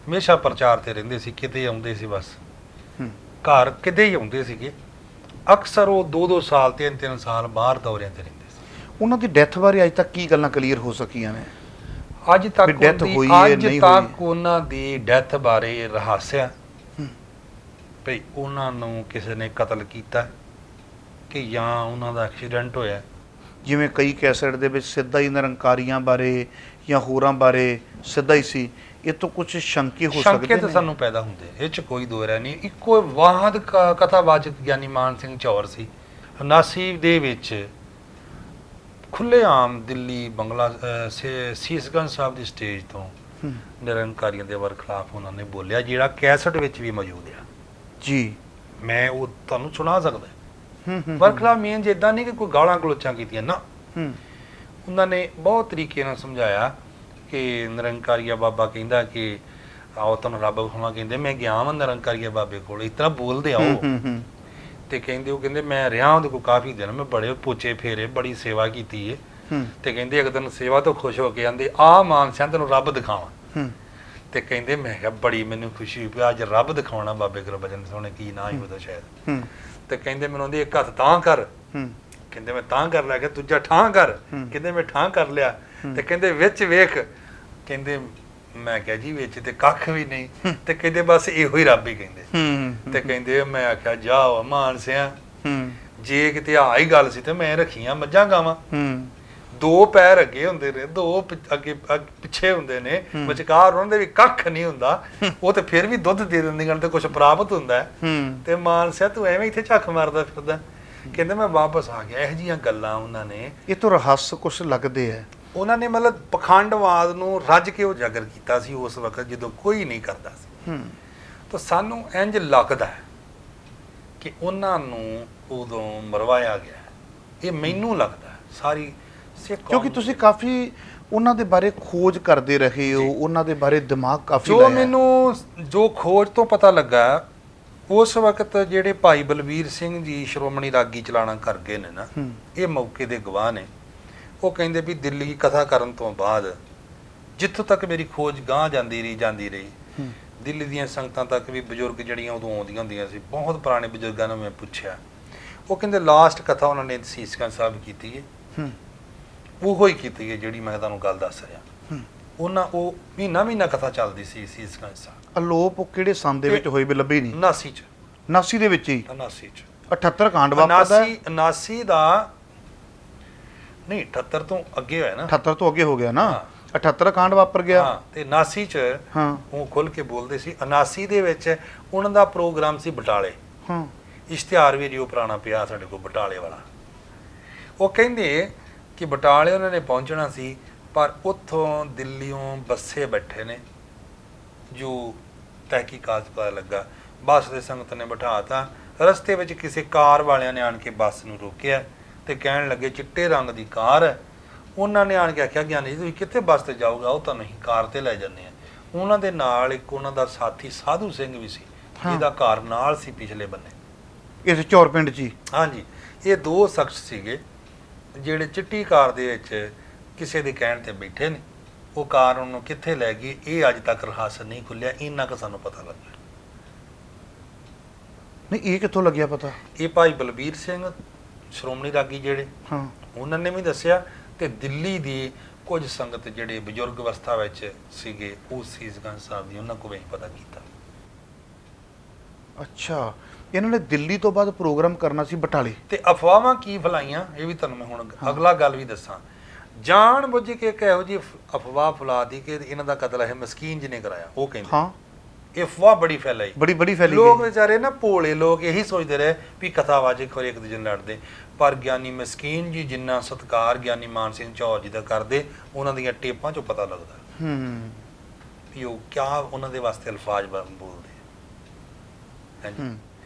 ਹਮੇਸ਼ਾ ਪ੍ਰਚਾਰ ਤੇ ਰਹਿੰਦੇ ਸੀ, ਕਿਤੇ ਆਉਂਦੇ ਸੀ ਬਸ, ਘਰ ਕਿਤੇ ਹੀ ਆਉਂਦੇ ਸੀਗੇ। ਅਕਸਰ ਉਹ 2-2 ਸਾਲ 3-3 ਸਾਲ ਬਾਹਰ ਦੌਰਿਆਂ ਤੇ ਰਹਿੰਦੇ ਸੀ। ਉਹਨਾਂ ਦੀ ਡੈਥ ਬਾਰੇ ਅੱਜ ਤੱਕ ਕੀ ਗੱਲਾਂ ਕਲੀਅਰ ਹੋ ਸਕੀਆਂ ਨੇ? ਅੱਜ ਤੱਕ ਉਹਨਾਂ ਦੀ ਡੈਥ ਬਾਰੇ ਰਹੱਸਿਆ ਭਈ ਉਹਨਾਂ ਨੂੰ ਕਿਸੇ ਨੇ ਕਤਲ ਕੀਤਾ ਕਿ ਜਾਂ ਉਹਨਾਂ ਦਾ ਐਕਸੀਡੈਂਟ ਹੋਇਆ। ਜਿਵੇਂ ਕਈ ਕੈਸੇਟ ਦੇ ਵਿੱਚ ਸਿੱਧਾ ਹੀ ਨਿਰੰਕਾਰੀਆਂ ਬਾਰੇ ਜਾਂ ਹੋਰਾਂ ਬਾਰੇ ਸਿੱਧਾ ਹੀ ਸੀ, ਇਹ ਤੋਂ ਕੁਝ ਸ਼ੰਕੇ ਹੋ ਸਕਦੇ ਨੇ? ਸ਼ੰਕੇ ਤਾਂ ਸਾਨੂੰ ਪੈਦਾ ਹੁੰਦੇ, ਇਹ 'ਚ ਕੋਈ ਦੋ ਰਾਏ ਨਹੀਂ। ਇੱਕੋ ਵਾਹਦ ਕਥਾਵਾਚਕ ਗਿਆਨੀ ਮਾਨ ਸਿੰਘ ਚੌਰ ਸੀ। 79 ਦੇ ਵਿੱਚ ਖੁੱਲ੍ਹੇਆਮ ਦਿੱਲੀ ਬੰਗਲਾ ਸੀਸਗੰਜ ਸਾਹਿਬ ਦੀ ਸਟੇਜ ਤੋਂ ਨਿਰੰਕਾਰੀਆਂ ਦੇ ਵਰਖਲਾਫ ਉਹਨਾਂ ਨੇ ਬੋਲਿਆ, ਜਿਹੜਾ ਕੈਸਟ ਵਿੱਚ ਵੀ ਮੌਜੂਦ ਆ ਜੀ। ਮੈਂ ਉਹ ਤੁਹਾਨੂੰ ਸੁਣਾ ਸਕਦਾ। ਵਰਖਲਾਫ ਮੀਨਜ਼ ਇੱਦਾਂ ਨਹੀਂ ਕਿ ਕੋਈ ਗਾਲਾਂ ਗਲੋਚਾਂ ਕੀਤੀਆਂ ਨਾ, ਉਹਨਾਂ ਨੇ ਬਹੁਤ ਤਰੀਕੇ ਨਾਲ ਸਮਝਾਇਆ ਕਿ ਨਿਰੰਕਾਰੀਆ ਬਾਬਾ ਕਹਿੰਦਾ ਕਿ ਆਓ ਤੁਹਾਨੂੰ ਰੱਬ ਵਿਖਾਵਾਂ। ਕਹਿੰਦੇ ਮੈਂ ਗਿਆ ਵਾਂ ਨਿਰੰਕਾਰੀਆ ਬਾਬੇ ਕੋਲ, ਇਸ ਤਰ੍ਹਾਂ ਬੋਲਦੇ ਆ ਉਹ। ਤੇ ਕਹਿੰਦੇ ਉਹ ਕਹਿੰਦੇ ਮੈਂ ਰਿਹਾ ਉਹਦੇ ਕੋਲ ਕਾਫੀ ਦਿਨ, ਮੈਂ ਬੜੇ ਪੋਚੇ ਫੇਰੇ, ਬੜੀ ਸੇਵਾ ਕੀਤੀ ਏ। ਤੇ ਕਹਿੰਦੇ ਇੱਕ ਦਿਨ ਸੇਵਾ ਤੋਂ ਖੁਸ਼ ਹੋ ਕੇ ਆਂਦੇ ਆ ਮਾਨਸਿਆ ਤੈਨੂੰ ਰੱਬ ਦਿਖਾਵਾਂ। ਤੇ ਕਹਿੰਦੇ ਮੈਂ ਕਿਹਾ ਬੜੀ ਮੈਨੂੰ ਖੁਸ਼ੀ ਹੋਈ ਅੱਜ ਰੱਬ ਦਿਖਾਉਣਾ ਬਾਬੇ ਗੁਰਬਚਨ ਸੋਹਣੇ, ਕੀ ਨਾ ਹੀ ਉਹਦਾ ਸ਼ਾਇਦ। ਤੇ ਕਹਿੰਦੇ ਮੈਨੂੰ ਉਹਦੀ ਇੱਕ ਹੱਥ ਤਾਂ ਕਰ, ਕਹਿੰਦੇ ਮੈਂ ਤਾਂ ਕਰ ਲਿਆ, ਕਿ ਦੂਜਾ ਠਾਂ ਕਰ, ਕਹਿੰਦੇ ਮੈਂ ਠਾਂ ਕਰ ਲਿਆ। ਤੇ ਕਹਿੰਦੇ ਵਿੱਚ ਵੇਖ, ਕਹਿੰਦੇ ਮੈਂ ਕਿਹਾ ਜੀ ਵਿੱਚ ਤੇ ਕੱਖ ਵੀ ਨਹੀਂ। ਤੇ ਕਹਿੰਦੇ ਬਸ ਇਹੋ ਹੀ ਰੱਬ ਹੀ ਕਹਿੰਦੇ। ਤੇ ਕਹਿੰਦੇ ਮੈਂ ਆਖਿਆ ਜਾ ਮਾਨਸਿਆ, ਜੇ ਕਿਤੇ ਆ ਹੀ ਗੱਲ ਸੀ ਤੇ ਮੈਂ ਰੱਖੀਆਂ ਮੱਝਾਂ ਗਾਵਾਂ। 2 ਪੈਰ ਅੱਗੇ ਹੁੰਦੇ ਨੇ, 2 ਅੱਗੇ ਪਿੱਛੇ ਹੁੰਦੇ ਨੇ, ਵਿਚਕਾਰ ਉਹਨਾਂ ਦੇ ਵੀ ਕੱਖ ਨਹੀਂ ਹੁੰਦਾ। ਉਹ ਤੇ ਫਿਰ ਵੀ ਦੁੱਧ ਦੇ ਦਿੰਦੀਆਂ ਤੇ ਕੁਝ ਪ੍ਰਾਪਤ ਹੁੰਦਾ। ਤੇ ਮਾਨਸਿਆ ਤੂੰ ਐਵੇਂ ਇੱਥੇ ਝੱਕ ਮਾਰਦਾ ਫਿਰਦਾ। ਕਹਿੰਦੇ ਮੈਂ ਵਾਪਸ ਆ ਗਿਆ। ਇਹੋ ਜਿਹੀਆਂ ਗੱਲਾਂ ਉਹਨਾਂ ਨੇ, ਇਹ ਤੋਂ ਰਹੱਸ ਕੁਝ ਲੱਗਦੇ ਆ। ਉਹਨਾਂ ਨੇ ਮਤਲਬ ਪਖੰਡਵਾਦ ਨੂੰ ਰੱਜ ਕੇ ਉਜਾਗਰ ਕੀਤਾ ਸੀ ਉਸ ਵਕਤ ਜਦੋਂ ਕੋਈ ਨਹੀਂ ਕਰਦਾ ਸੀ। ਤਾਂ ਸਾਨੂੰ ਇੰਜ ਲੱਗਦਾ ਕਿ ਉਹਨਾਂ ਨੂੰ ਉਦੋਂ ਮਰਵਾਇਆ ਗਿਆ। ਇਹ ਮੈਨੂੰ ਲੱਗਦਾ ਸਾਰੀ ਸਿੱਖ, ਕਿਉਂਕਿ ਤੁਸੀਂ ਕਾਫੀ ਉਹਨਾਂ ਦੇ ਬਾਰੇ ਖੋਜ ਕਰਦੇ ਰਹੇ ਹੋ, ਉਹਨਾਂ ਦੇ ਬਾਰੇ ਦਿਮਾਗ ਕਾਫੀ ਜੋ ਮੈਨੂੰ ਜੋ ਖੋਜ ਤੋਂ ਪਤਾ ਲੱਗਾ, ਉਸ ਵਕਤ ਜਿਹੜੇ ਭਾਈ ਬਲਵੀਰ ਸਿੰਘ ਜੀ ਸ਼੍ਰੋਮਣੀ ਰਾਗੀ ਚਲਾਣਾ ਕਰ ਗਏ ਨੇ ਨਾ, ਇਹ ਮੌਕੇ ਦੇ ਗਵਾਹ ਨੇ। ਉਹ ਕਹਿੰਦੇ ਵੀ ਦਿੱਲੀ ਕਥਾ ਕਰਨ ਤੋਂ ਬਾਅਦ ਜਿੱਥੋਂ ਤੱਕ ਮੇਰੀ ਖੋਜ ਗਾਂਹ ਜਾਂਦੀ ਰਹੀ ਦਿੱਲੀ ਦੀਆਂ ਸੰਗਤਾਂ ਤੱਕ ਵੀ ਬਜ਼ੁਰਗ ਜਿਹੜੀਆਂ ਉਦੋਂ ਆਉਂਦੀਆਂ ਹੁੰਦੀਆਂ ਸੀ, ਬਹੁਤ ਪੁਰਾਣੇ ਬਜ਼ੁਰਗਾਂ ਨੂੰ ਮੈਂ ਪੁੱਛਿਆ, ਉਹ ਕਹਿੰਦੇ ਲਾਸਟ ਕਥਾ ਉਹਨਾਂ ਨੇ ਸੀਸਗੰਜ ਸਾਹਿਬ ਕੀਤੀ ਹੈ। ਉਹੋ ਹੀ ਕੀਤੀ ਹੈ ਜਿਹੜੀ ਮੈਂ ਤੁਹਾਨੂੰ ਗੱਲ ਦੱਸ ਰਿਹਾ। ਉਹਨਾਂ ਉਹ ਮਹੀਨਾ ਕਥਾ ਚੱਲਦੀ ਸੀ ਸੀਸਗੰਜ ਸਾਹਿਬ। ਅਲੋਪ ਕਿਹੜੇ ਸੰਨ ਦੇ ਵਿੱਚ ਹੋਈ ਵੀ ਲੱਭੀ ਨਹੀਂ? 79 ਦੇ ਵਿੱਚ ਹੀ। 79 ਚ 78 ਕਾਂਡ ਵਾਪਰਦਾ। 79 ਦਾ ਨਹੀਂ, 78 ਤੋਂ ਅੱਗੇ ਹੋਇਆ ਨਾ। 78 ਤੋਂ ਅੱਗੇ ਹੋ ਗਿਆ ਨਾ। 78 ਕਾਂਡ ਵਾਪਰ ਗਿਆ। ਤੇ 79 ਚ ਉਹ ਖੁੱਲ ਕੇ ਬੋਲਦੇ ਸੀ। 79 ਦੇ ਵਿੱਚ ਉਹਨਾਂ ਦਾ ਪ੍ਰੋਗਰਾਮ ਸੀ ਬਟਾਲੇ। ਇਸ਼ਤਿਹਾਰ ਵੀ ਜੋ ਪੁਰਾਣਾ ਪਿਆ ਸਾਡੇ ਕੋਲ ਬਟਾਲੇ ਵਾਲਾ। ਉਹ ਕਹਿੰਦੇ ਕਿ ਬਟਾਲੇ ਉਹਨਾਂ ਨੇ ਪਹੁੰਚਣਾ ਸੀ, ਪਰ ਉੱਥੋਂ ਦਿੱਲੀੋਂ ਬੱਸੇ ਬੈਠੇ ਨੇ, ਜੋ ਤਹਿਕੀਕਾਤ ਪਤਾ ਲੱਗਾ ਬੱਸ ਦੇ ਸੰਗਤ ਨੇ ਬਿਠਾਤਾ। ਰਸਤੇ ਵਿੱਚ ਕਿਸੇ ਕਾਰ ਵਾਲਿਆਂ ਨੇ ਆਣ ਕੇ ਬੱਸ ਨੂੰ ਰੋਕਿਆ ਤੇ ਕਹਿਣ ਲੱਗੇ ਚਿੱਟੇ ਰੰਗ ਦੀ ਕਾਰ ਹੈ। ਉਹਨਾਂ ਨੇ ਆਣ ਕੇ ਆਖਿਆ ਗਿਆਨੀ ਜੀ ਤੁਸੀਂ ਕਿੱਥੇ ਬੱਸ ਤੇ ਜਾਓਗੇ, ਉਹ ਤੁਹਾਨੂੰ ਅਸੀਂ ਕਾਰ ਤੇ ਲੈ ਜਾਂਦੇ ਆ। ਉਹਨਾਂ ਦੇ ਨਾਲ ਇੱਕ ਉਹਨਾਂ ਦਾ ਸਾਥੀ ਸਾਧੂ ਸਿੰਘ ਵੀ ਸੀ, ਜਿਹਦਾ ਘਰ ਨਾਲ ਸੀ ਪਿਛਲੇ ਬੰਨੇ ਇਸ ਚੌਰ ਪਿੰਡ 'ਚ ਹੀ। ਹਾਂਜੀ, ਇਹ ਦੋ ਸ਼ਖਸ ਸੀਗੇ ਜਿਹੜੇ ਚਿੱਟੀ ਕਾਰ ਦੇ ਵਿੱਚ ਕਿਸੇ ਦੇ ਕਹਿਣ ਤੇ ਬੈਠੇ ਨੇ। ਉਹ ਕਾਰ ਉਹਨੂੰ ਕਿੱਥੇ ਲੈ ਗਈ ਇਹ ਅੱਜ ਤੱਕ ਰਹੱਸ ਨਹੀਂ ਖੁੱਲਿਆ, ਇੰਨਾ ਕੁ ਸਾਨੂੰ ਪਤਾ ਲੱਗਾ। ਨਹੀਂ ਇਹ ਕਿੱਥੋਂ ਲੱਗਿਆ ਪਤਾ? ਇਹ ਭਾਈ ਬਲਬੀਰ ਸਿੰਘ ਸ਼੍ਰੋਮਣੀ ਰਾਗੀ ਜਿਹੜੇ, ਹਾਂ, ਉਹਨਾਂ ਨੇ ਵੀ ਦੱਸਿਆ, ਤੇ ਦਿੱਲੀ ਦੀ ਕੁਝ ਸੰਗਤ ਜਿਹੜੇ ਬਜ਼ੁਰਗ ਅਵਸਥਾ ਵਿੱਚ ਸੀਗੇ ਉਹ ਸੀਸਗੰਜ ਸਾਹਿਬ ਦੀ, ਉਹਨਾਂ ਕੋਲ ਵੀ ਪਤਾ ਕੀਤਾ। ਅੱਛਾ, ਇਹਨਾਂ ਨੇ ਦਿੱਲੀ ਤੋਂ ਬਾਅਦ ਪ੍ਰੋਗਰਾਮ ਕਰਨਾ ਸੀ ਬਟਾਲੇ। ਤੇ ਅਫਵਾਹਾਂ ਕੀ ਫਲਾਈਆਂ ਇਹ ਵੀ ਤੁਹਾਨੂੰ ਮੈਂ ਹੁਣ ਅਗਲਾ ਗੱਲ ਵੀ ਦੱਸਾਂ। ਜਾਣ ਬੁੱਝ ਕੇ ਇੱਕ ਇਹੋ ਜਿਹੀ ਅਫਵਾਹ ਫੈਲਾਤੀ ਕਿ ਇਹਨਾਂ ਦਾ ਕਤਲ ਹੈ ਮਸਕੀਨ ਜੀ ਨੇ ਕਰਾਇਆ, ਉਹ ਕਹਿੰਦੇ। ਹਾਂ, ਇਹ ਅਫਵਾਹ ਬੜੀ ਫੈਲਾਈ, ਬੜੀ ਫੈਲੀ ਲੋਕ ਗਈ। ਵਿਚਾਰੇ ਨਾ ਭੋਲੇ ਲੋਕ ਇਹੀ ਸੋਚਦੇ ਰਹੇ ਵੀ ਕਥਾਵਾਚਕ ਹੋਰ ਇੱਕ ਦੂਜੇ ਨੂੰ ਲੜਦੇ, ਪਰ ਗਿਆਨੀ ਮਸਕੀਨ ਜੀ ਜਿੰਨਾ ਸਤਿਕਾਰ ਗਿਆਨੀ ਮਾਨ ਸਿੰਘ ਚੌਰ ਜੀ ਦਾ ਕਰਦੇ, ਉਹਨਾਂ ਦੀਆਂ ਟੇਪਾਂ 'ਚੋਂ ਪਤਾ ਲੱਗਦਾ ਵੀ ਉਹ ਕਿਆ ਉਹਨਾਂ ਦੇ ਵਾਸਤੇ ਅਲਫਾਜ਼ ਬੋਲਦੇ ਆ। ਹਾਂਜੀ,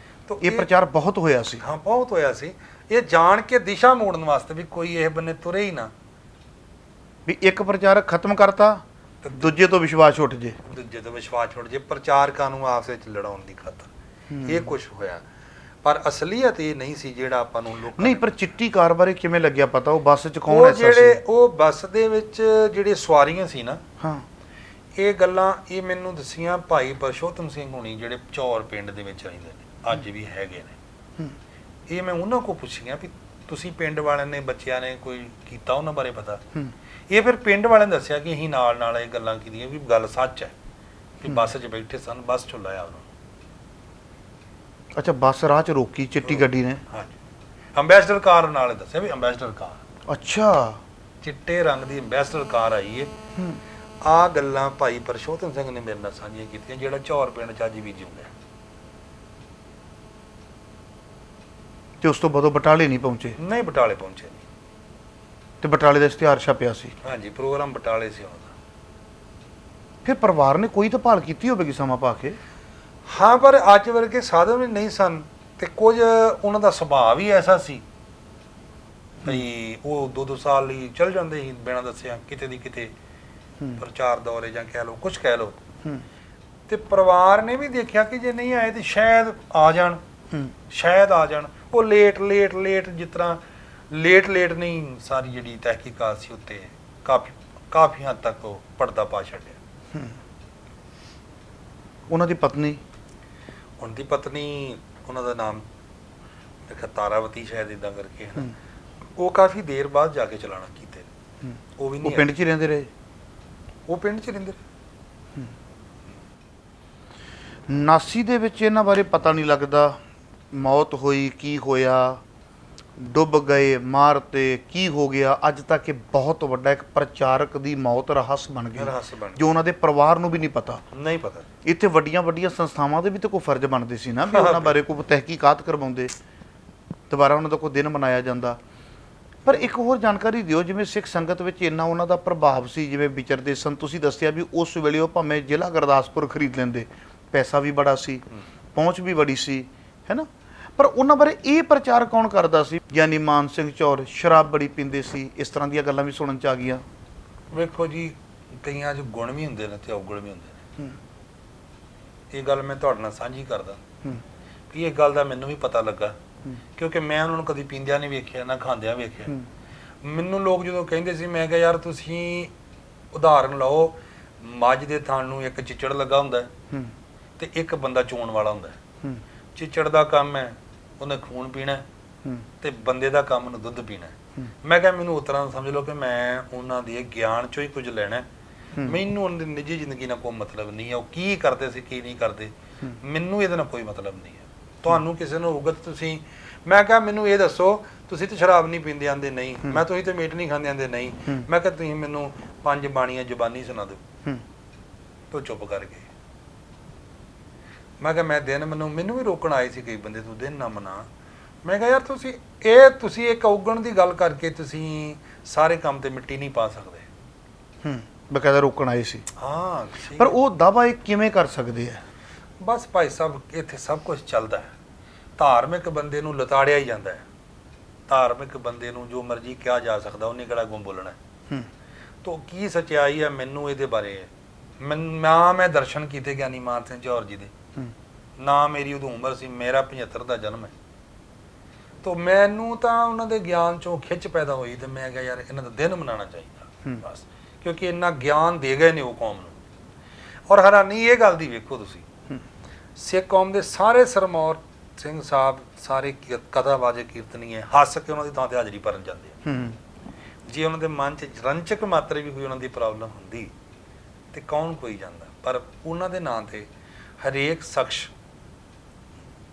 ਤਾਂ ਇਹ ਪ੍ਰਚਾਰ ਬਹੁਤ ਹੋਇਆ ਸੀ। ਹਾਂ, ਬਹੁਤ ਹੋਇਆ ਸੀ। ਇਹ ਜਾਣ ਕੇ ਦਿਸ਼ਾ ਮੋੜਨ ਵਾਸਤੇ ਵੀ ਕੋਈ ਇਹ ਬੰਨੇ ਤੁਰੇ ਹੀ ਨਾ, ਵੀ ਇੱਕ ਪ੍ਰਚਾਰਕ ਖਤਮ ਕਰਤਾ, ਦੂਜੇ ਤੋਂ ਵਿਸ਼ਵਾਸ ਉੱਠ ਜੇ, ਦੂਜੇ ਤੋਂ ਵਿਸ਼ਵਾਸ ਛੁੱਟ ਜੇ, ਪ੍ਰਚਾਰਕਾਂ ਨੂੰ ਆਪਸ ਵਿੱਚ ਲੜਾਉਣ ਦੀ ਖਾਤਰ ਇਹ ਕੁਝ ਹੋਇਆ। ਪਰ ਅਸਲੀਅਤ ਇਹ ਨਹੀਂ ਸੀ ਜਿਹੜਾ ਆਪਾਂ ਨੂੰ ਲੋਕਾਂ ਨਹੀਂ। ਪਰ ਚਿੱਟੀ ਕਾਰ ਬਾਰੇ ਕਿਵੇਂ ਲੱਗਿਆ ਪਤਾ? ਉਹ ਬੱਸ 'ਚ ਕੌਣ ਐਸਾ ਸੀ? ਜਿਹੜੇ ਉਹ ਬੱਸ ਦੇ ਵਿੱਚ ਜਿਹੜੇ ਸਵਾਰੀਆਂ ਸੀ ਨਾ, ਹਾਂ, ਇਹ ਗੱਲਾਂ ਇਹ ਮੈਨੂੰ ਦੱਸੀਆਂ ਭਾਈ ਪਰਸ਼ੋਤਮ ਸਿੰਘ ਹੁਣੀ ਜਿਹੜੇ ਚੌਰ ਪਿੰਡ ਦੇ ਵਿੱਚ ਰਹਿੰਦੇ ਨੇ, ਅੱਜ ਵੀ ਹੈਗੇ ਨੇ। ਇਹ ਮੈਂ ਉਹਨਾਂ ਕੋਲ ਪੁੱਛੀਆਂ ਵੀ ਤੁਸੀਂ ਪਿੰਡ ਵਾਲਿਆਂ ਨੇ ਬੱਚਿਆਂ ਨੇ ਕੋਈ ਕੀਤਾ ਉਹਨਾਂ ਬਾਰੇ ਪਤਾ? ਇਹ ਫਿਰ ਪਿੰਡ ਵਾਲਿਆਂ ਨੇ ਦੱਸਿਆ ਕਿ ਅਸੀਂ ਨਾਲ ਇਹ ਗੱਲਾਂ ਕੀਤੀਆਂ ਵੀ ਗੱਲ ਸੱਚ ਹੈ ਕਿ ਬੱਸ 'ਚ ਬੈਠੇ ਸਨ, ਬੱਸ 'ਚੋਂ ਲਾਇਆ ਉਹਨਾਂ ਨੂੰ। ਅੱਛਾ, ਬੱਸ ਰਾਹ 'ਚ ਰੋਕੀ ਚਿੱਟੀ ਗੱਡੀ ਨੇ? ਹਾਂਜੀ, ਅੰਬੈਸਡਰ ਕਾਰ ਨਾਲ ਦੱਸਿਆ ਵੀ ਅੰਬੈਸਡਰ ਕਾਰ, ਅੱਛਾ, ਚਿੱਟੇ ਰੰਗ ਦੀ ਅੰਬੈਸਡਰ ਕਾਰ ਆਈ ਹੈ। ਆ ਗੱਲਾਂ ਭਾਈ ਪਰਸ਼ੋਤਮ ਸਿੰਘ ਨੇ ਮੇਰੇ ਨਾਲ ਸਾਂਝੀਆਂ ਕੀਤੀਆਂ, ਜਿਹੜਾ ਚੌਰ ਪਿੰਡ 'ਚ ਅੱਜ ਵੀ ਜਿਉਂਦਾ। ਤੇ ਉਸ ਤੋਂ ਬਾਅਦ ਉਹ ਬਟਾਲੇ ਨਹੀਂ ਪਹੁੰਚੇ? ਨਹੀਂ, ਬਟਾਲੇ ਪਹੁੰਚੇ ਨਹੀਂ। ਤੇ ਬਟਾਲੇ ਦਾ ਇਸ਼ਤਿਹਾਰ ਛਪਿਆ ਸੀ? ਹਾਂਜੀ, ਪ੍ਰੋਗਰਾਮ ਬਟਾਲੇ ਸੀ ਉਹਦਾ। ਫਿਰ ਪਰਿਵਾਰ ਨੇ ਕੋਈ ਤਾਂ ਭਾਲ ਕੀਤੀ ਹੋਵੇਗੀ ਸਮਾਂ ਪਾ ਕੇ? ਹਾਂ, ਪਰ ਅੱਜ ਵਰਗੇ ਸਾਧਨ ਵੀ ਨਹੀਂ ਸਨ, ਤੇ ਕੁਝ ਉਹਨਾਂ ਦਾ ਸੁਭਾਅ ਵੀ ਐਸਾ ਸੀ ਵੀ ਉਹ 2-2 ਸਾਲ ਲਈ ਚਲ ਜਾਂਦੇ ਸੀ ਬਿਨਾਂ ਦੱਸਿਆ ਕਿਤੇ ਦੀ ਕਿਤੇ, ਪ੍ਰਚਾਰ ਦੌਰੇ ਜਾਂ ਕਹਿ ਲਓ ਕੁਝ ਕਹਿ ਲਓ। ਤੇ ਪਰਿਵਾਰ ਨੇ ਵੀ ਦੇਖਿਆ ਕਿ ਜੇ ਨਹੀਂ ਆਏ ਤੇ ਸ਼ਾਇਦ ਆ ਜਾਣ, ਸ਼ਾਇਦ ਆ ਜਾਣ। ਉਹ ਲੇਟ ਜਿਸ ਤਰ੍ਹਾਂ ਲੇਟ ਨਹੀਂ, ਸਾਰੀ ਜਿਹੜੀ ਤਹਿਕੀਕਾਤ ਸੀ ਉੱਤੇ ਕਾਫੀ ਹੱਦ ਤੱਕ ਉਹ ਪਰਦਾ ਪਾ ਛੱਡਿਆ। ਉਹਨਾਂ ਦੀ ਪਤਨੀ? ਉਹਨਾਂ ਦੀ ਪਤਨੀ, ਉਹਨਾਂ ਦਾ ਨਾਮ ਤਾਰਾਵਤੀ ਸ਼ਾਇਦ ਇਦਾਂ ਕਰਕੇ ਹੈ, ਉਹ ਕਾਫੀ ਦੇਰ ਬਾਅਦ ਜਾ ਕੇ ਚਲਾਣਾ ਕੀਤੇ। ਉਹ ਵੀ ਨਹੀਂ, ਉਹ ਪਿੰਡ 'ਚ ਹੀ ਰਹਿੰਦੇ ਰਹੇ? ਉਹ ਪਿੰਡ 'ਚ ਰਹਿੰਦੇ। ਨਾਸੀ ਦੇ ਵਿੱਚ ਇਹਨਾਂ ਬਾਰੇ ਪਤਾ ਨਹੀਂ ਲੱਗਦਾ, ਮੌਤ ਹੋਈ, ਕੀ ਹੋਇਆ, ਡੁੱਬ ਗਏ, ਮਾਰਤੇ, ਕੀ ਹੋ ਗਿਆ? ਅੱਜ ਤੱਕ ਇਹ ਬਹੁਤ ਵੱਡਾ ਇੱਕ ਪ੍ਰਚਾਰਕ ਦੀ ਮੌਤ ਰਹੱਸ ਬਣ ਗਈ, ਜੋ ਉਹਨਾਂ ਦੇ ਪਰਿਵਾਰ ਨੂੰ ਵੀ ਨਹੀਂ ਪਤਾ। ਨਹੀਂ ਪਤਾ। ਇੱਥੇ ਵੱਡੀਆਂ ਸੰਸਥਾਵਾਂ ਦੇ ਵੀ ਤਾਂ ਕੋਈ ਫਰਜ਼ ਬਣਦੇ ਸੀ ਨਾ, ਵੀ ਉਹਨਾਂ ਬਾਰੇ ਕੋਈ ਤਹਿਕੀਕਾਤ ਕਰਵਾਉਂਦੇ, ਦੁਬਾਰਾ ਉਹਨਾਂ ਦਾ ਕੋਈ ਦਿਨ ਮਨਾਇਆ ਜਾਂਦਾ। ਪਰ ਇੱਕ ਹੋਰ ਜਾਣਕਾਰੀ ਦਿਓ, ਜਿਵੇਂ ਸਿੱਖ ਸੰਗਤ ਵਿੱਚ ਇੰਨਾ ਉਹਨਾਂ ਦਾ ਪ੍ਰਭਾਵ ਸੀ, ਜਿਵੇਂ ਵਿਚਰਦੇ ਸਨ, ਤੁਸੀਂ ਦੱਸਿਆ ਵੀ ਉਸ ਵੇਲੇ ਉਹ ਭਾਵੇਂ ਜ਼ਿਲ੍ਹਾ ਗੁਰਦਾਸਪੁਰ ਖਰੀਦ ਲੈਂਦੇ, ਪੈਸਾ ਵੀ ਬੜਾ ਸੀ, ਪਹੁੰਚ ਵੀ ਬੜੀ ਸੀ, ਹੈ ਨਾ? ਪਰ ਉਹਨਾਂ ਬਾਰੇ ਇਹ ਪ੍ਰਚਾਰ ਕੌਣ ਕਰਦਾ ਸੀ? ਗਿਆਨੀ ਮਾਨ ਸਿੰਘ ਚੌਰ ਸ਼ਰਾਬ ਬੜੀ ਪੀਂਦੇ ਸੀ, ਇਸ ਤਰ੍ਹਾਂ ਦੀਆਂ ਗੱਲਾਂ ਵੀ ਸੁਣਨ 'ਚ ਆ ਗਈਆਂ। ਵੇਖੋ ਜੀ, ਕਈਆਂ 'ਚ ਗੁਣ ਵੀ ਹੁੰਦੇ ਨੇ ਤੇ ਔਗਣ ਵੀ ਹੁੰਦੇ ਨੇ। ਇਹ ਗੱਲ ਮੈਂ ਤੁਹਾਡੇ ਨਾਲ ਸਾਂਝੀ ਕਰਦਾ ਵੀ ਇਹ ਗੱਲ ਦਾ ਮੈਨੂੰ ਵੀ ਪਤਾ ਲੱਗਾ, ਕਿਉਂਕਿ ਮੈਂ ਉਹਨਾਂ ਨੂੰ ਕਦੀ ਪੀਂਦਿਆਂ ਨਹੀਂ ਵੇਖਿਆ ਨਾ ਖਾਂਦਿਆਂ ਵੇਖਿਆ। ਮੈਨੂੰ ਲੋਕ ਜਦੋਂ ਕਹਿੰਦੇ ਸੀ, ਮੈਂ ਕਿਹਾ ਯਾਰ ਤੁਸੀਂ ਉਦਾਹਰਨ ਲਓ, ਮੱਝ ਦੇ ਥਣ ਨੂੰ ਇੱਕ ਚਿੱਚੜ ਲੱਗਾ ਹੁੰਦਾ ਤੇ ਇੱਕ ਬੰਦਾ ਚੋਣ ਵਾਲਾ ਹੁੰਦਾ। ਚਿੱਚੜ ਦਾ ਕੰਮ ਹੈ ਉਹਨੇ ਖੂਨ ਪੀਣਾ ਤੇ ਬੰਦੇ ਦਾ ਕੰਮ ਉਹਨੇ ਦੁੱਧ ਪੀਣਾ। ਮੈਂ ਕਿਹਾ ਮੈਨੂੰ ਉਸ ਤਰ੍ਹਾਂ ਸਮਝ ਲਓ ਕਿ ਮੈਂ ਉਹਨਾਂ ਦੇ ਗਿਆਨ ਚੋਂ ਹੀ ਕੁਝ ਲੈਣਾ, ਮੈਨੂੰ ਉਹਨਾਂ ਦੀ ਨਿੱਜੀ ਜ਼ਿੰਦਗੀ ਨਾਲ ਕੋਈ ਮਤਲਬ ਨਹੀਂ ਹੈ, ਉਹ ਕੀ ਕਰਦੇ ਸੀ ਕੀ ਨਹੀਂ ਕਰਦੇ, ਮੈਨੂੰ ਇਹਦੇ ਨਾਲ ਕੋਈ ਮਤਲਬ ਨਹੀਂ ਹੈ। ਤੁਹਾਨੂੰ ਕਿਸੇ ਨੂੰ ਉਗਤ ਤੁਸੀਂ, ਮੈਂ ਕਿਹਾ ਮੈਨੂੰ ਇਹ ਦੱਸੋ, ਤੁਸੀਂ ਤਾਂ ਸ਼ਰਾਬ ਨਹੀਂ ਪੀਂਦੇ ਆਂਦੇ ਨਹੀਂ, ਮੈਂ ਤੁਸੀਂ ਤੇ ਮੀਟ ਨਹੀਂ ਖਾਂਦੇ ਆਂਦੇ ਨਹੀਂ, ਮੈਂ ਕਿਹਾ ਤੁਸੀਂ ਮੈਨੂੰ 5 ਬਾਣੀਆਂ ਜ਼ੁਬਾਨੀ ਸੁਣਾ ਦਿਓ। ਤੂੰ ਚੁੱਪ ਕਰ ਗਏ। ਮੈਂ ਕਿਹਾ ਮੈਂ ਦਿਨ ਮੈਨੂੰ ਵੀ ਰੋਕਣ ਆਏ ਸੀ ਕਈ ਬੰਦੇ, ਤੂੰ ਦਿਨ ਨਾ ਮਨਾ। ਮੈਂ ਕਿਹਾ ਯਾਰ ਤੁਸੀਂ ਇੱਕ ਔਗਣ ਦੀ ਗੱਲ ਕਰਕੇ ਤੁਸੀਂ ਸਾਰੇ ਕੰਮ ਤੇ ਮਿੱਟੀ ਨਹੀਂ ਪਾ ਸਕਦੇ। ਬਕਾਇਦਾ ਰੋਕਣ ਆਏ ਸੀ। ਹਾਂ, ਪਰ ਉਹ ਦਾਅਵਾ ਇਹ ਕਿਵੇਂ ਕਰ ਸਕਦੇ ਆ? ਬਸ ਭਾਈ ਸਾਹਿਬ, ਇੱਥੇ ਸਭ ਕੁਝ ਚੱਲਦਾ ਹੈ, ਧਾਰਮਿਕ ਬੰਦੇ ਨੂੰ ਲਤਾੜਿਆ ਹੀ ਜਾਂਦਾ ਹੈ। ਧਾਰਮਿਕ ਬੰਦੇ ਨੂੰ ਜੋ ਮਰਜ਼ੀ ਕਿਹਾ ਜਾ ਸਕਦਾ, ਉਹਨੇ ਕਿਹੜਾ ਗੁੰਮ ਬੋਲਣਾ। ਹੂੰ ਤੋ ਕੀ ਸੱਚਾਈ ਹੈ ਮੈਨੂੰ ਇਹਦੇ ਬਾਰੇ ਨਾ ਮੈਂ ਦਰਸ਼ਨ ਕੀਤੇ ਗਿਆਨੀ ਮਾਨ ਸਿੰਘ ਝੌਰ ਜੀ ਦੇ, ਹੂੰ ਨਾ ਮੇਰੀ ਉਦੋਂ ਉਮਰ ਸੀ, ਮੇਰਾ 75 ਦਾ ਜਨਮ ਹੈ। ਤੋ ਮੈਨੂੰ ਤਾਂ ਉਹਨਾਂ ਦੇ ਗਿਆਨ ਚੋਂ ਖਿੱਚ ਪੈਦਾ ਹੋਈ ਤੇ ਮੈਂ ਕਿਹਾ ਯਾਰ ਇਹਨਾਂ ਦਾ ਦਿਨ ਮਨਾਉਣਾ ਚਾਹੀਦਾ ਬਸ, ਕਿਉਂਕਿ ਇੰਨਾ ਗਿਆਨ ਦੇ ਗਏ ਨੇ ਉਹ ਕੌਮ ਨੂੰ। ਔਰ ਹੈਰਾਨੀ ਇਹ ਗੱਲ ਦੀ ਵੇਖੋ ਤੁਸੀਂ, ਸਿੱਖ ਕੌਮ ਦੇ ਸਾਰੇ ਸਰਮੌਰ ਸਿੰਘ ਸਾਹਿਬ ਸਾਰੇ ਕਥਾਵਾਚਕ ਕੀਰਤਨੀਏ ਹੱਸ ਕੇ ਉਹਨਾਂ ਦੀ ਥਾਂ ਤੇ ਹਾਜ਼ਰੀ ਭਰਨ ਜਾਂਦੇ ਆ। ਹੂੰ ਜੇ ਉਹਨਾਂ ਦੇ ਮਨ 'ਚ ਰੰਚਕ ਮਾਤਰ ਵੀ ਕੋਈ ਉਹਨਾਂ ਦੀ ਪ੍ਰੋਬਲਮ ਹੁੰਦੀ ਤੇ ਕੌਣ ਕੋਈ ਜਾਂਦਾ, ਪਰ ਉਹਨਾਂ ਦੇ ਨਾਂ ਤੇ ਹਰੇਕ ਸ਼ਖਸ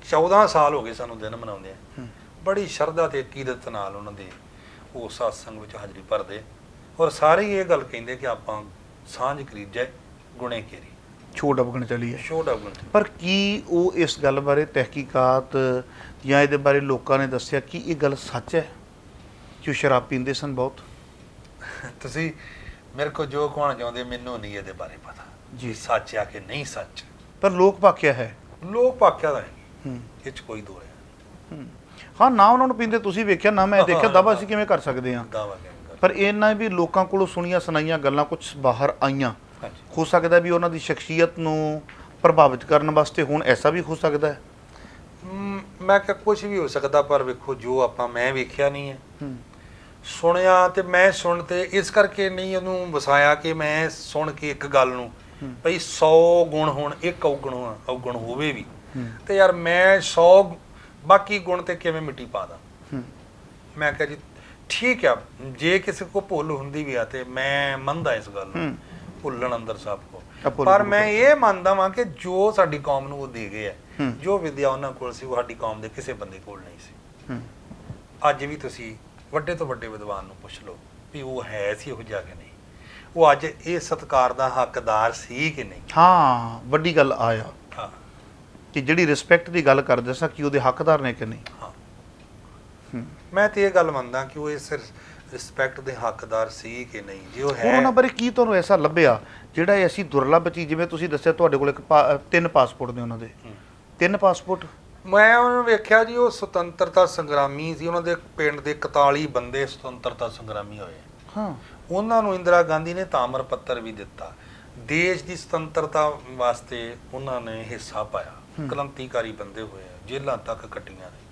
14 ਸਾਲ ਹੋ ਗਏ ਸਾਨੂੰ ਦਿਨ ਮਨਾਉਂਦੇ ਆ, ਬੜੀ ਸ਼ਰਧਾ ਤੇ ਅਕੀਦਤ ਨਾਲ ਉਹਨਾਂ ਦੇ ਉਹ ਸਤਸੰਗ ਵਿੱਚ ਹਾਜ਼ਰੀ ਭਰਦੇ, ਔਰ ਸਾਰੇ ਹੀ ਇਹ ਗੱਲ ਕਹਿੰਦੇ ਕਿ ਆਪਾਂ ਸਾਂਝ ਕਰੀਜੈ ਗੁਣੇ ਕੇਰੀ, ਛੋਟ ਅਫਗਣ ਚਲੀ ਹੈ। ਛੋਟ ਅਵਗੁਣ। ਪਰ ਕੀ ਉਹ ਇਸ ਗੱਲ ਬਾਰੇ ਤਹਿਕੀਕਾਤ ਜਾਂ ਇਹਦੇ ਬਾਰੇ ਲੋਕਾਂ ਨੇ ਦੱਸਿਆ ਕਿ ਇਹ ਗੱਲ ਸੱਚ ਹੈ ਕਿ ਉਹ ਸ਼ਰਾਬ ਪੀਂਦੇ ਸਨ ਬਹੁਤ? ਤੁਸੀਂ ਮੇਰੇ ਕੋਲ ਜੋ ਕਹਣਾ ਚਾਹੁੰਦੇ, ਮੈਨੂੰ ਨਹੀਂ ਇਹਦੇ ਬਾਰੇ ਪਤਾ ਜੀ। ਸੱਚ ਆ ਕਿ ਨਹੀਂ ਸੱਚ, ਪਰ ਲੋਕ ਭਾਕਿਆ ਹੈ। ਲੋਕ ਭਾਕਿਆ ਦਾ ਹੈ, ਹੂੰ ਇਹ 'ਚ ਕੋਈ ਦੋ ਹੈ। ਹਾਂ, ਨਾ ਉਹਨਾਂ ਨੂੰ ਪੀਂਦੇ ਤੁਸੀਂ ਵੇਖਿਆ, ਨਾ ਮੈਂ ਦੇਖਿਆ, ਦਾਵਾ ਅਸੀਂ ਕਿਵੇਂ ਕਰ ਸਕਦੇ ਹਾਂ? ਦਾਵਾ ਕਿਵੇਂ ਕਰ, ਪਰ ਇਹਨਾਂ ਵੀ ਲੋਕਾਂ ਕੋਲੋਂ ਸੁਣੀਆਂ ਸੁਣਾਈਆਂ ਗੱਲਾਂ ਕੁਝ ਬਾਹਰ ਆਈਆਂ। ਹਾਂਜੀ। ਹੋ ਸਕਦਾ ਵੀ ਉਹਨਾਂ ਦੀ ਸ਼ਖਸੀਅਤ ਨੂੰ ਪ੍ਰਭਾਵਿਤ ਕਰਨ ਵਾਸਤੇ ਹੁਣ ਐਸਾ ਵੀ ਹੋ ਸਕਦਾ ਹੈ। ਮੈਂ ਕਿਹਾ ਕੁਝ ਵੀ ਹੋ ਸਕਦਾ, ਪਰ ਵੇਖੋ ਜੋ ਮੈਂ ਵੇਖਿਆ ਨਹੀਂ ਹੈ, ਹੂੰ ਸੁਣਿਆ ਤੇ ਮੈਂ ਸੁਣ ਤੇ ਇਸ ਕਰਕੇ ਨਹੀਂ ਉਹਨੂੰ ਵਸਾਇਆ ਕਿ ਮੈਂ ਸੁਣ ਕੇ ਇੱਕ ਗੱਲ ਨੂੰ ਭਈ 100 ਗੁਣ ਹੋਣ, ਇੱਕ ਔਗਣ ਹੋਵੇ ਵੀ, ਤੇ ਯਾਰ ਮੈਂ 100 ਬਾਕੀ ਗੁਣ ਤੇ ਕਿਵੇਂ ਮਿੱਟੀ ਪਾ ਦਾਂ। ਮੈਂ ਕਿਹਾ ਜੀ ਠੀਕ ਆ, ਜੇ ਕਿਸੇ ਕੋ ਭੁੱਲ ਹੁੰਦੀ ਵੀ ਆ ਤੇ ਮੈਂ ਮੰਨਦਾ ਇਸ ਗੱਲ ਨੂੰ, ਭੁੱਲਣ ਅੰਦਰ ਸਭ ਕੋ, ਪਰ ਮੈਂ ਇਹ ਮੰਨਦਾ ਵਾਂ ਕਿ ਜੋ ਸਾਡੀ ਕੌਮ ਨੂੰ ਉਹ ਦੇ ਗਏ ਆ, ਜੋ ਵਿਦਿਆ ਉਹਨਾਂ ਕੋਲ ਸੀ ਉਹ ਸਾਡੀ ਕੌਮ ਦੇ ਕਿਸੇ ਬੰਦੇ ਕੋਲ ਨਹੀਂ ਸੀ। ਅੱਜ ਵੀ ਤੁਸੀਂ ਵੱਡੇ ਤੋਂ ਵੱਡੇ ਵਿਦਵਾਨ ਨੂੰ ਪੁੱਛ ਲਓ ਵੀ ਉਹ ਹੈ ਸੀ ਉਹ ਜਾ ਕੇ ਨਹੀਂ, ਉਹ ਅੱਜ ਇਹ ਸਤਿਕਾਰ ਦਾ ਹੱਕਦਾਰ ਸੀ ਕਿ ਨਹੀਂ। ਹਾਂ, ਵੱਡੀ ਗੱਲ ਆਇਆ ਹਾਂ ਕਿ ਜਿਹੜੀ ਰਿਸਪੈਕਟ ਦੀ ਗੱਲ ਕਰਦੇ ਸਾਂ ਕਿ ਉਹਦੇ ਹੱਕਦਾਰ ਨੇ ਕਿ ਨਹੀਂ। ਹਾਂ, ਮੈਂ ਤੇ ਇਹ ਗੱਲ ਮੰਨਦਾ ਕਿ ਉਹ ਇਸ ਰਿਸਪੈਕਟ ਦੇ ਹੱਕਦਾਰ ਸੀ ਕਿ ਨਹੀਂ। ਜੇ ਉਹ ਹੈ, ਉਹਨਾਂ ਬਾਰੇ ਕੀ ਤੁਹਾਨੂੰ ਐਸਾ ਲੱਭਿਆ ਜਿਹੜਾ ਐਸੀ ਦੁਰਲੱਭ ਚੀਜ਼, ਜਿਵੇਂ ਤੁਸੀਂ ਦੱਸਿਆ ਤੁਹਾਡੇ ਕੋਲ 3 ਪਾਸਪੋਰਟ ਨੇ ਉਹਨਾਂ ਦੇ, 3 ਪਾਸਪੋਰਟ? ਮੈਂ ਉਹਨੂੰ ਵੇਖਿਆ ਜੀ, ਉਹ ਸੁਤੰਤਰਤਾ ਸੰਗਰਾਮੀ ਸੀ, ਉਹਨਾਂ ਦੇ ਪਿੰਡ ਦੇ 41 ਬੰਦੇ ਸੁਤੰਤਰਤਾ ਸੰਗਰਾਮੀ ਹੋਏ। ਹਾਂ, ਉਹਨਾਂ ਨੂੰ ਇੰਦਰਾ ਗਾਂਧੀ ਨੇ ਤਾਮਰ ਪੱਤਰ ਵੀ ਦਿੱਤਾ, ਦੇਸ਼ ਦੀ ਸੁਤੰਤਰਤਾ ਵਾਸਤੇ ਉਹਨਾਂ ਨੇ ਹਿੱਸਾ ਪਾਇਆ, ਕ੍ਰਾਂਤੀਕਾਰੀ ਬੰਦੇ ਹੋਏ, ਜੇਲ੍ਹਾਂ ਤੱਕ ਕੱਟੀਆਂ ਨੇ,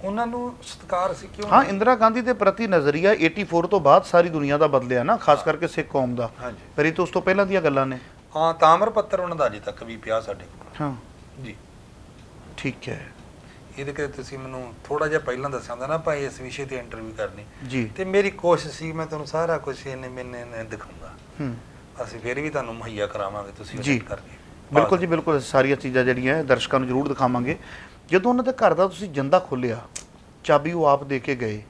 ਉਹਨਾਂ ਨੂੰ ਸਤਿਕਾਰ ਸੀ ਕਿਉਂ? ਹਾਂ, ਇੰਦਰਾ ਗਾਂਧੀ ਦੇ ਪ੍ਰਤੀ ਨਜ਼ਰੀਆ 84 ਤੋਂ ਬਾਅਦ ਸਾਰੀ ਦੁਨੀਆ ਦਾ ਬਦਲਿਆ ਨਾ, ਖਾਸ ਕਰਕੇ ਸਿੱਖ ਕੌਮ ਦਾ। ਹਾਂਜੀ, ਪਰ ਇਹ ਤਾਂ ਉਸ ਤੋਂ ਪਹਿਲਾਂ ਦੀਆਂ ਗੱਲਾਂ ਨੇ। ਹਾਂ, ਤਾਮਰ ਪੱਤਰ ਉਹਨਾਂ ਦਾ ਅਜੇ ਤੱਕ ਵੀ ਪਿਆ ਸਾਡੇ ਕੋਲ। ਹਾਂ ਜੀ, ਠੀਕ ਹੈ ਇਹਦੇ ਕਿ ਤੁਸੀਂ ਮੈਨੂੰ ਥੋੜਾ ਜਿਹਾ ਪਹਿਲਾਂ ਦੱਸਿਆ ਹੁੰਦਾ ਨਾ ਭਾਈ ਇਸ ਵਿਸ਼ੇ ਤੇ ਇੰਟਰਵਿਊ ਕਰਨੀ, ਜੀ। ਤੇ ਮੇਰੀ ਕੋਸ਼ਿਸ਼ ਸੀ ਮੈਂ ਤੁਹਾਨੂੰ ਸਾਰਾ ਕੁਝ ਇਹਨੇ ਮੈਨੇ ਦਿਖਾਉਂਦਾ, ਅਸੀਂ ਫਿਰ ਵੀ ਤੁਹਾਨੂੰ ਮੁਹੱਈਆ ਕਰਾਵਾਂਗੇ, ਤੁਸੀਂ ਜੀ ਕਰਕੇ। ਬਿਲਕੁਲ ਜੀ, ਬਿਲਕੁਲ। ਸਾਰੀਆਂ ਚੀਜ਼ਾਂ ਜਿਹੜੀਆਂ ਦਰਸ਼ਕਾਂ ਨੂੰ ਜ਼ਰੂਰ ਦਿਖਾਵਾਂਗੇ। ਜਦੋਂ ਉਹਨਾਂ ਦੇ ਘਰ ਦਾ ਤੁਸੀਂ ਜੰਦਾ ਖੋਲ੍ਹਿਆ, ਚਾਬੀ ਉਹ ਆਪ ਦੇ ਕੇ ਗਏ,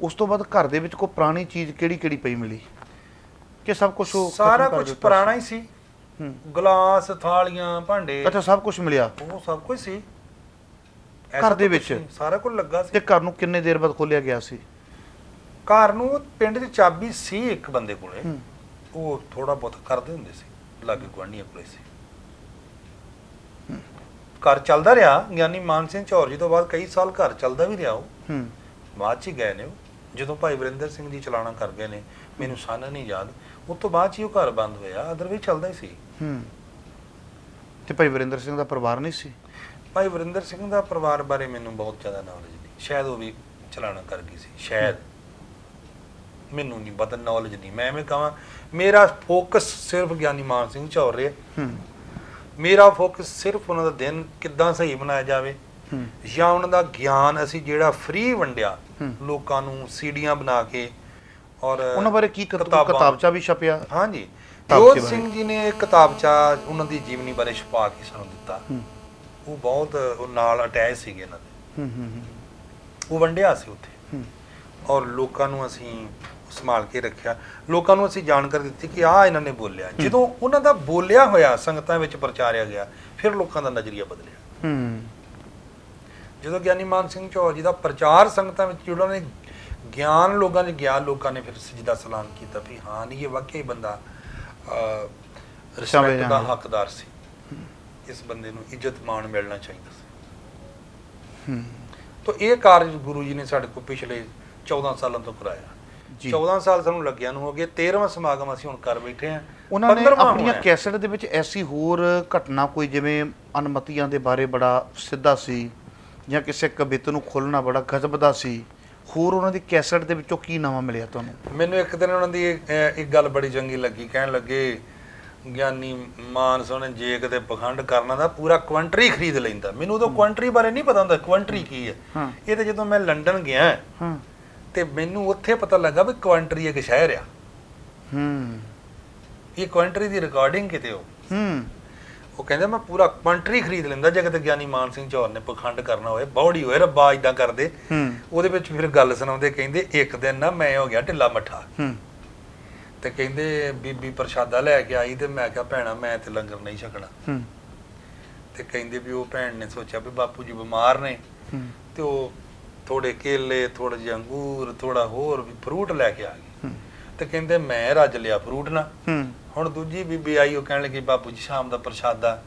ਉਸ ਤੋਂ ਬਾਅਦ ਘਰ ਦੇ ਵਿੱਚ ਕੋਈ ਪੁਰਾਣੀ ਚੀਜ਼ ਕਿਹੜੀ ਕਿਹੜੀ ਪਈ ਮਿਲੀ ਕਿ ਸਭ ਕੁਝ? ਉਹ ਸਾਰਾ ਕੁਝ ਪੁਰਾਣਾ ਹੀ ਸੀ, ਗਲਾਸ, ਥਾਲੀਆਂ, ਭਾਂਡੇ। ਅੱਛਾ, ਸਭ ਕੁਝ ਮਿਲਿਆ ਉਹ ਸਭ ਕੁਝ ਸੀ ਘਰ ਦੇ ਵਿੱਚ, ਸਾਰਾ ਕੁਝ ਲੱਗਾ ਸੀ। ਤੇ ਘਰ ਨੂੰ ਕਿੰਨੇ ਦੇਰ ਬਾਅਦ ਖੋਲ੍ਹਿਆ ਗਿਆ ਸੀ? ਘਰ ਨੂੰ ਪਿੰਡ ਦੀ ਚਾਬੀ ਸੀ ਇੱਕ ਬੰਦੇ ਕੋਲੇ, ਉਹ ਥੋੜਾ ਬਹੁਤ ਕਰਦੇ ਹੁੰਦੇ ਸੀ, ਲਾਗੇ ਗੁਆਂਢੀਆਂ ਕੋਲੇ ਸੀ। ਘਰ ਚੱਲਦਾ ਰਿਹਾ, ਗਿਆਨੀ ਮਾਨ ਸਿੰਘ ਝੌਰ ਜੀ ਤੋਂ ਬਾਅਦ ਕਈ ਸਾਲ ਘਰ ਚੱਲਦਾ ਵੀ ਰਿਹਾ। ਉਹ ਬਾਅਦ 'ਚ ਹੀ ਗਏ ਨੇ, ਉਹ ਜਦੋਂ ਭਾਈ ਵਰਿੰਦਰ ਸਿੰਘ ਜੀ ਚਲਾਣਾ ਕਰ ਗਏ ਨੇ, ਮੈਨੂੰ ਸਾਨ ਨਹੀਂ ਯਾਦ, ਉਸ ਤੋਂ ਬਾਅਦ 'ਚ ਹੀ ਉਹ ਘਰ ਬੰਦ ਹੋਇਆ, ਅਦਰਵਾਈਜ਼ ਚੱਲਦਾ ਹੀ ਸੀ। ਤੇ ਭਾਈ ਵਰਿੰਦਰ ਸਿੰਘ ਦਾ ਪਰਿਵਾਰ ਨਹੀਂ ਸੀ? ਭਾਈ ਵਰਿੰਦਰ ਸਿੰਘ ਦਾ ਪਰਿਵਾਰ ਬਾਰੇ ਮੈਨੂੰ ਬਹੁਤ ਜ਼ਿਆਦਾ ਨੌਲੇਜ ਨਹੀਂ, ਸ਼ਾਇਦ ਉਹ ਵੀ ਚਲਾਣਾ ਕਰ ਗਈ ਸੀ, ਸ਼ਾਇਦ, ਮੈਨੂੰ ਨਹੀਂ ਪਤਾ, ਨੌਲੇਜ ਨਹੀਂ। ਮੈਂ ਐਵੇਂ ਕਹਾਂ, ਮੇਰਾ ਫੋਕਸ ਸਿਰਫ ਗਿਆਨੀ ਮਾਨ ਸਿੰਘ ਝੌਰ ਰਿਹਾ, ਮੇਰਾ ਫੋਕਸ ਸਿਰਫ ਉਹਨਾਂ ਦਾ ਦਿਨ ਕਿੱਦਾਂ ਸਹੀ ਬਣਾਇਆ ਜਾਵੇ, ਜਾਂ ਉਹਨਾਂ ਦਾ ਗਿਆਨ ਅਸੀਂ ਜਿਹੜਾ ਫ੍ਰੀ ਵੰਡਿਆ ਲੋਕਾਂ ਨੂੰ, ਸੀਡੀਆਂ ਬਣਾ ਕੇ, ਔਰ ਉਹਨਾਂ ਬਾਰੇ ਕੀ ਕਿਤਾਬਚਾ ਵੀ ਛਪਿਆ? ਹਾਂਜੀ, ਜੋਤ ਸਿੰਘ ਜੀ ਨੇ ਇੱਕ ਕਿਤਾਬਚਾ ਉਹਨਾਂ ਦੀ ਜੀਵਨੀ ਬਾਰੇ ਛਪਾ ਕੇ ਸਾਨੂੰ ਦਿੱਤਾ, ਉਹ ਬਹੁਤ ਉਹ ਨਾਲ ਅਟੈਚ ਸੀਗੇ ਇਹਨਾਂ ਦੇ, ਉਹ ਵੰਡਿਆ ਸੀ ਉੱਥੇ, ਔਰ ਲੋਕਾਂ ਨੂੰ ਅਸੀਂ ਸੰਭਾਲ ਕੇ ਰੱਖਿਆ, ਲੋਕਾਂ ਨੂੰ ਅਸੀਂ ਜਾਣਕਾਰੀ ਦਿੱਤੀ ਕਿ ਆਹ ਇਹਨਾਂ ਨੇ ਬੋਲਿਆ। ਜਦੋਂ ਉਹਨਾਂ ਦਾ ਬੋਲਿਆ ਹੋਇਆ ਸੰਗਤਾਂ ਵਿੱਚ ਪ੍ਰਚਾਰਿਆ ਗਿਆ, ਫਿਰ ਲੋਕਾਂ ਦਾ ਨਜ਼ਰੀਆ ਬਦਲਿਆ। ਜਦੋਂ ਗਿਆਨੀ ਮਾਨ ਸਿੰਘ ਝੌਰ ਜੀ ਦਾ ਪ੍ਰਚਾਰ ਸੰਗਤਾਂ ਵਿੱਚ ਜਿਹੜਾ ਨੇ ਗਿਆਨ ਲੋਕਾਂ ਨੇ ਗਿਆ, ਲੋਕਾਂ ਨੇ ਫਿਰ ਸਜਦਾ ਸਲਾਮ ਕੀਤਾ ਵੀ ਹਾਂ ਨਹੀਂ, ਇਹ ਵਾਕਈ ਬੰਦਾ ਰਿਸਪੈਕਟ ਦਾ ਹੱਕਦਾਰ ਸੀ, ਇਸ ਬੰਦੇ ਨੂੰ ਇੱਜ਼ਤ ਮਾਣ ਮਿਲਣਾ ਚਾਹੀਦਾ ਸੀ। ਤਾਂ ਇਹ ਕਾਰਜ ਗੁਰੂ ਜੀ ਨੇ ਸਾਡੇ ਕੋਲ ਪਿਛਲੇ 14 ਸਾਲਾਂ ਤੋਂ ਕਰਾਇਆ। ਜੀ 14 ਸਾਲ ਸਾਨੂੰ ਲੱਗਿਆ ਨੂੰ ਹੋ ਗਏ, 13ਵਾਂ ਸਮਾਗਮ ਅਸੀਂ ਹੁਣ ਕਰ ਬੈਠੇ ਹਾਂ। ਉਹਨਾਂ ਨੇ 15ਵਾਂ ਆਪਣੀਆਂ ਹੋਣਾ। ਕੈਸਟ ਦੇ ਵਿੱਚ ਐਸੀ ਹੋਰ ਘਟਨਾ ਕੋਈ ਜਿਵੇਂ ਅਨਮਤੀਆਂ ਦੇ ਬਾਰੇ ਬੜਾ ਸਿੱਧਾ ਸੀ ਜਾਂ ਕਿਸੇ ਕਵਿਤ ਨੂੰ ਖੋਲ੍ਹਣਾ ਬੜਾ ਗਜ਼ਬ ਦਾ ਸੀ, ਹੋਰ ਉਹਨਾਂ ਦੀ ਕੈਸਟ ਦੇ ਵਿੱਚੋਂ ਕੀ ਨਵਾਂ ਮਿਲਿਆ ਤੁਹਾਨੂੰ? ਮੈਨੂੰ ਇੱਕ ਦਿਨ ਉਹਨਾਂ ਦੀ ਇੱਕ ਗੱਲ ਬੜੀ ਚੰਗੀ ਲੱਗੀ, ਕਹਿਣ ਲੱਗੇ ਗਿਆਨੀ ਮਾਨਸ ਉਹਨੇ ਜੇ ਕਿਤੇ ਪਖੰਡ ਕਰਨਾ ਦਾ ਪੂਰਾ ਕੁਆਂਟਰੀ ਖਰੀਦ ਲੈਂਦਾ। ਮੈਨੂੰ ਉਦੋਂ ਕੁਆਂਟਰੀ ਬਾਰੇ ਨਹੀਂ ਪਤਾ ਹੁੰਦਾ ਕੁਆਂਟਰੀ ਕੀ ਹੈ। ਇਹ ਤਾਂ ਜਦੋਂ ਮੈਂ ਲੰਡਨ ਗਿਆ ਤੇ ਮੈਨੂੰ ਉੱਥੇ ਪਤਾ ਲੱਗਾ ਵੀ ਕੁਆਂਟਰੀ ਇੱਕ ਸ਼ਹਿਰ ਆ। ਇਹ ਕੁਆਂਟਰੀ ਦੀ ਰਿਕਾਰਡਿੰਗ ਕਿਤੇ ਉਹ ਕਹਿੰਦਾ ਮੈਂ ਪੂਰਾ ਕੁਆਂਟਰੀ ਖਰੀਦ ਲੈਂਦਾ ਜੇ ਕਿਤੇ ਗਿਆਨੀ ਮਾਨ ਸਿੰਘ ਚੌਰ ਨੇ ਪਖੰਡ ਕਰਨਾ ਹੋਏ, ਬੌੜੀ ਹੋਏ, ਰੱਬਾ ਇਦਾਂ ਕਰਦੇ। ਉਹਦੇ ਵਿੱਚ ਫਿਰ ਗੱਲ ਸੁਣਾਉਂਦੇ, ਕਹਿੰਦੇ ਇੱਕ ਦਿਨ ਨਾ ਮੈਂ ਹੋ ਗਿਆ ਢਿੱਲਾ ਮੱਠਾ ਤੇ ਕਹਿੰਦੇ ਬੀਬੀ ਪ੍ਰਸ਼ਾਦਾ ਲੈ ਕੇ ਆਈ ਤੇ ਮੈਂ ਕਿਹਾ ਭੈਣਾ ਮੈਂ ਤੇ ਲੰਗਰ ਨਹੀਂ ਛਕਣਾ। ਤੇ ਕਹਿੰਦੇ ਵੀ ਉਹ ਭੈਣ ਨੇ ਸੋਚਿਆ ਵੀ ਬਾਪੂ ਜੀ ਬਿਮਾਰ ਨੇ ਤੇ ਉਹ ਥੋੜੇ ਕੇਲੇ, ਥੋੜੇ ਜਿਹੇ ਅੰਗੂਰ, ਥੋੜਾ ਹੋਰ ਵੀ ਫਰੂਟ ਲੈ ਕੇ ਆ ਗਈ। ਤੇ ਕਹਿੰਦੇ ਮੈਂ ਰੱਜ ਲਿਆ ਫਰੂਟ ਨਾ। ਹੁਣ ਦੂਜੀ ਬੀਬੀ ਆਈ, ਉਹ ਕਹਿਣ ਲੱਗੀ ਬਾਪੂ ਜੀ ਸ਼ਾਮ ਦਾ ਪ੍ਰਸ਼ਾਦਾ।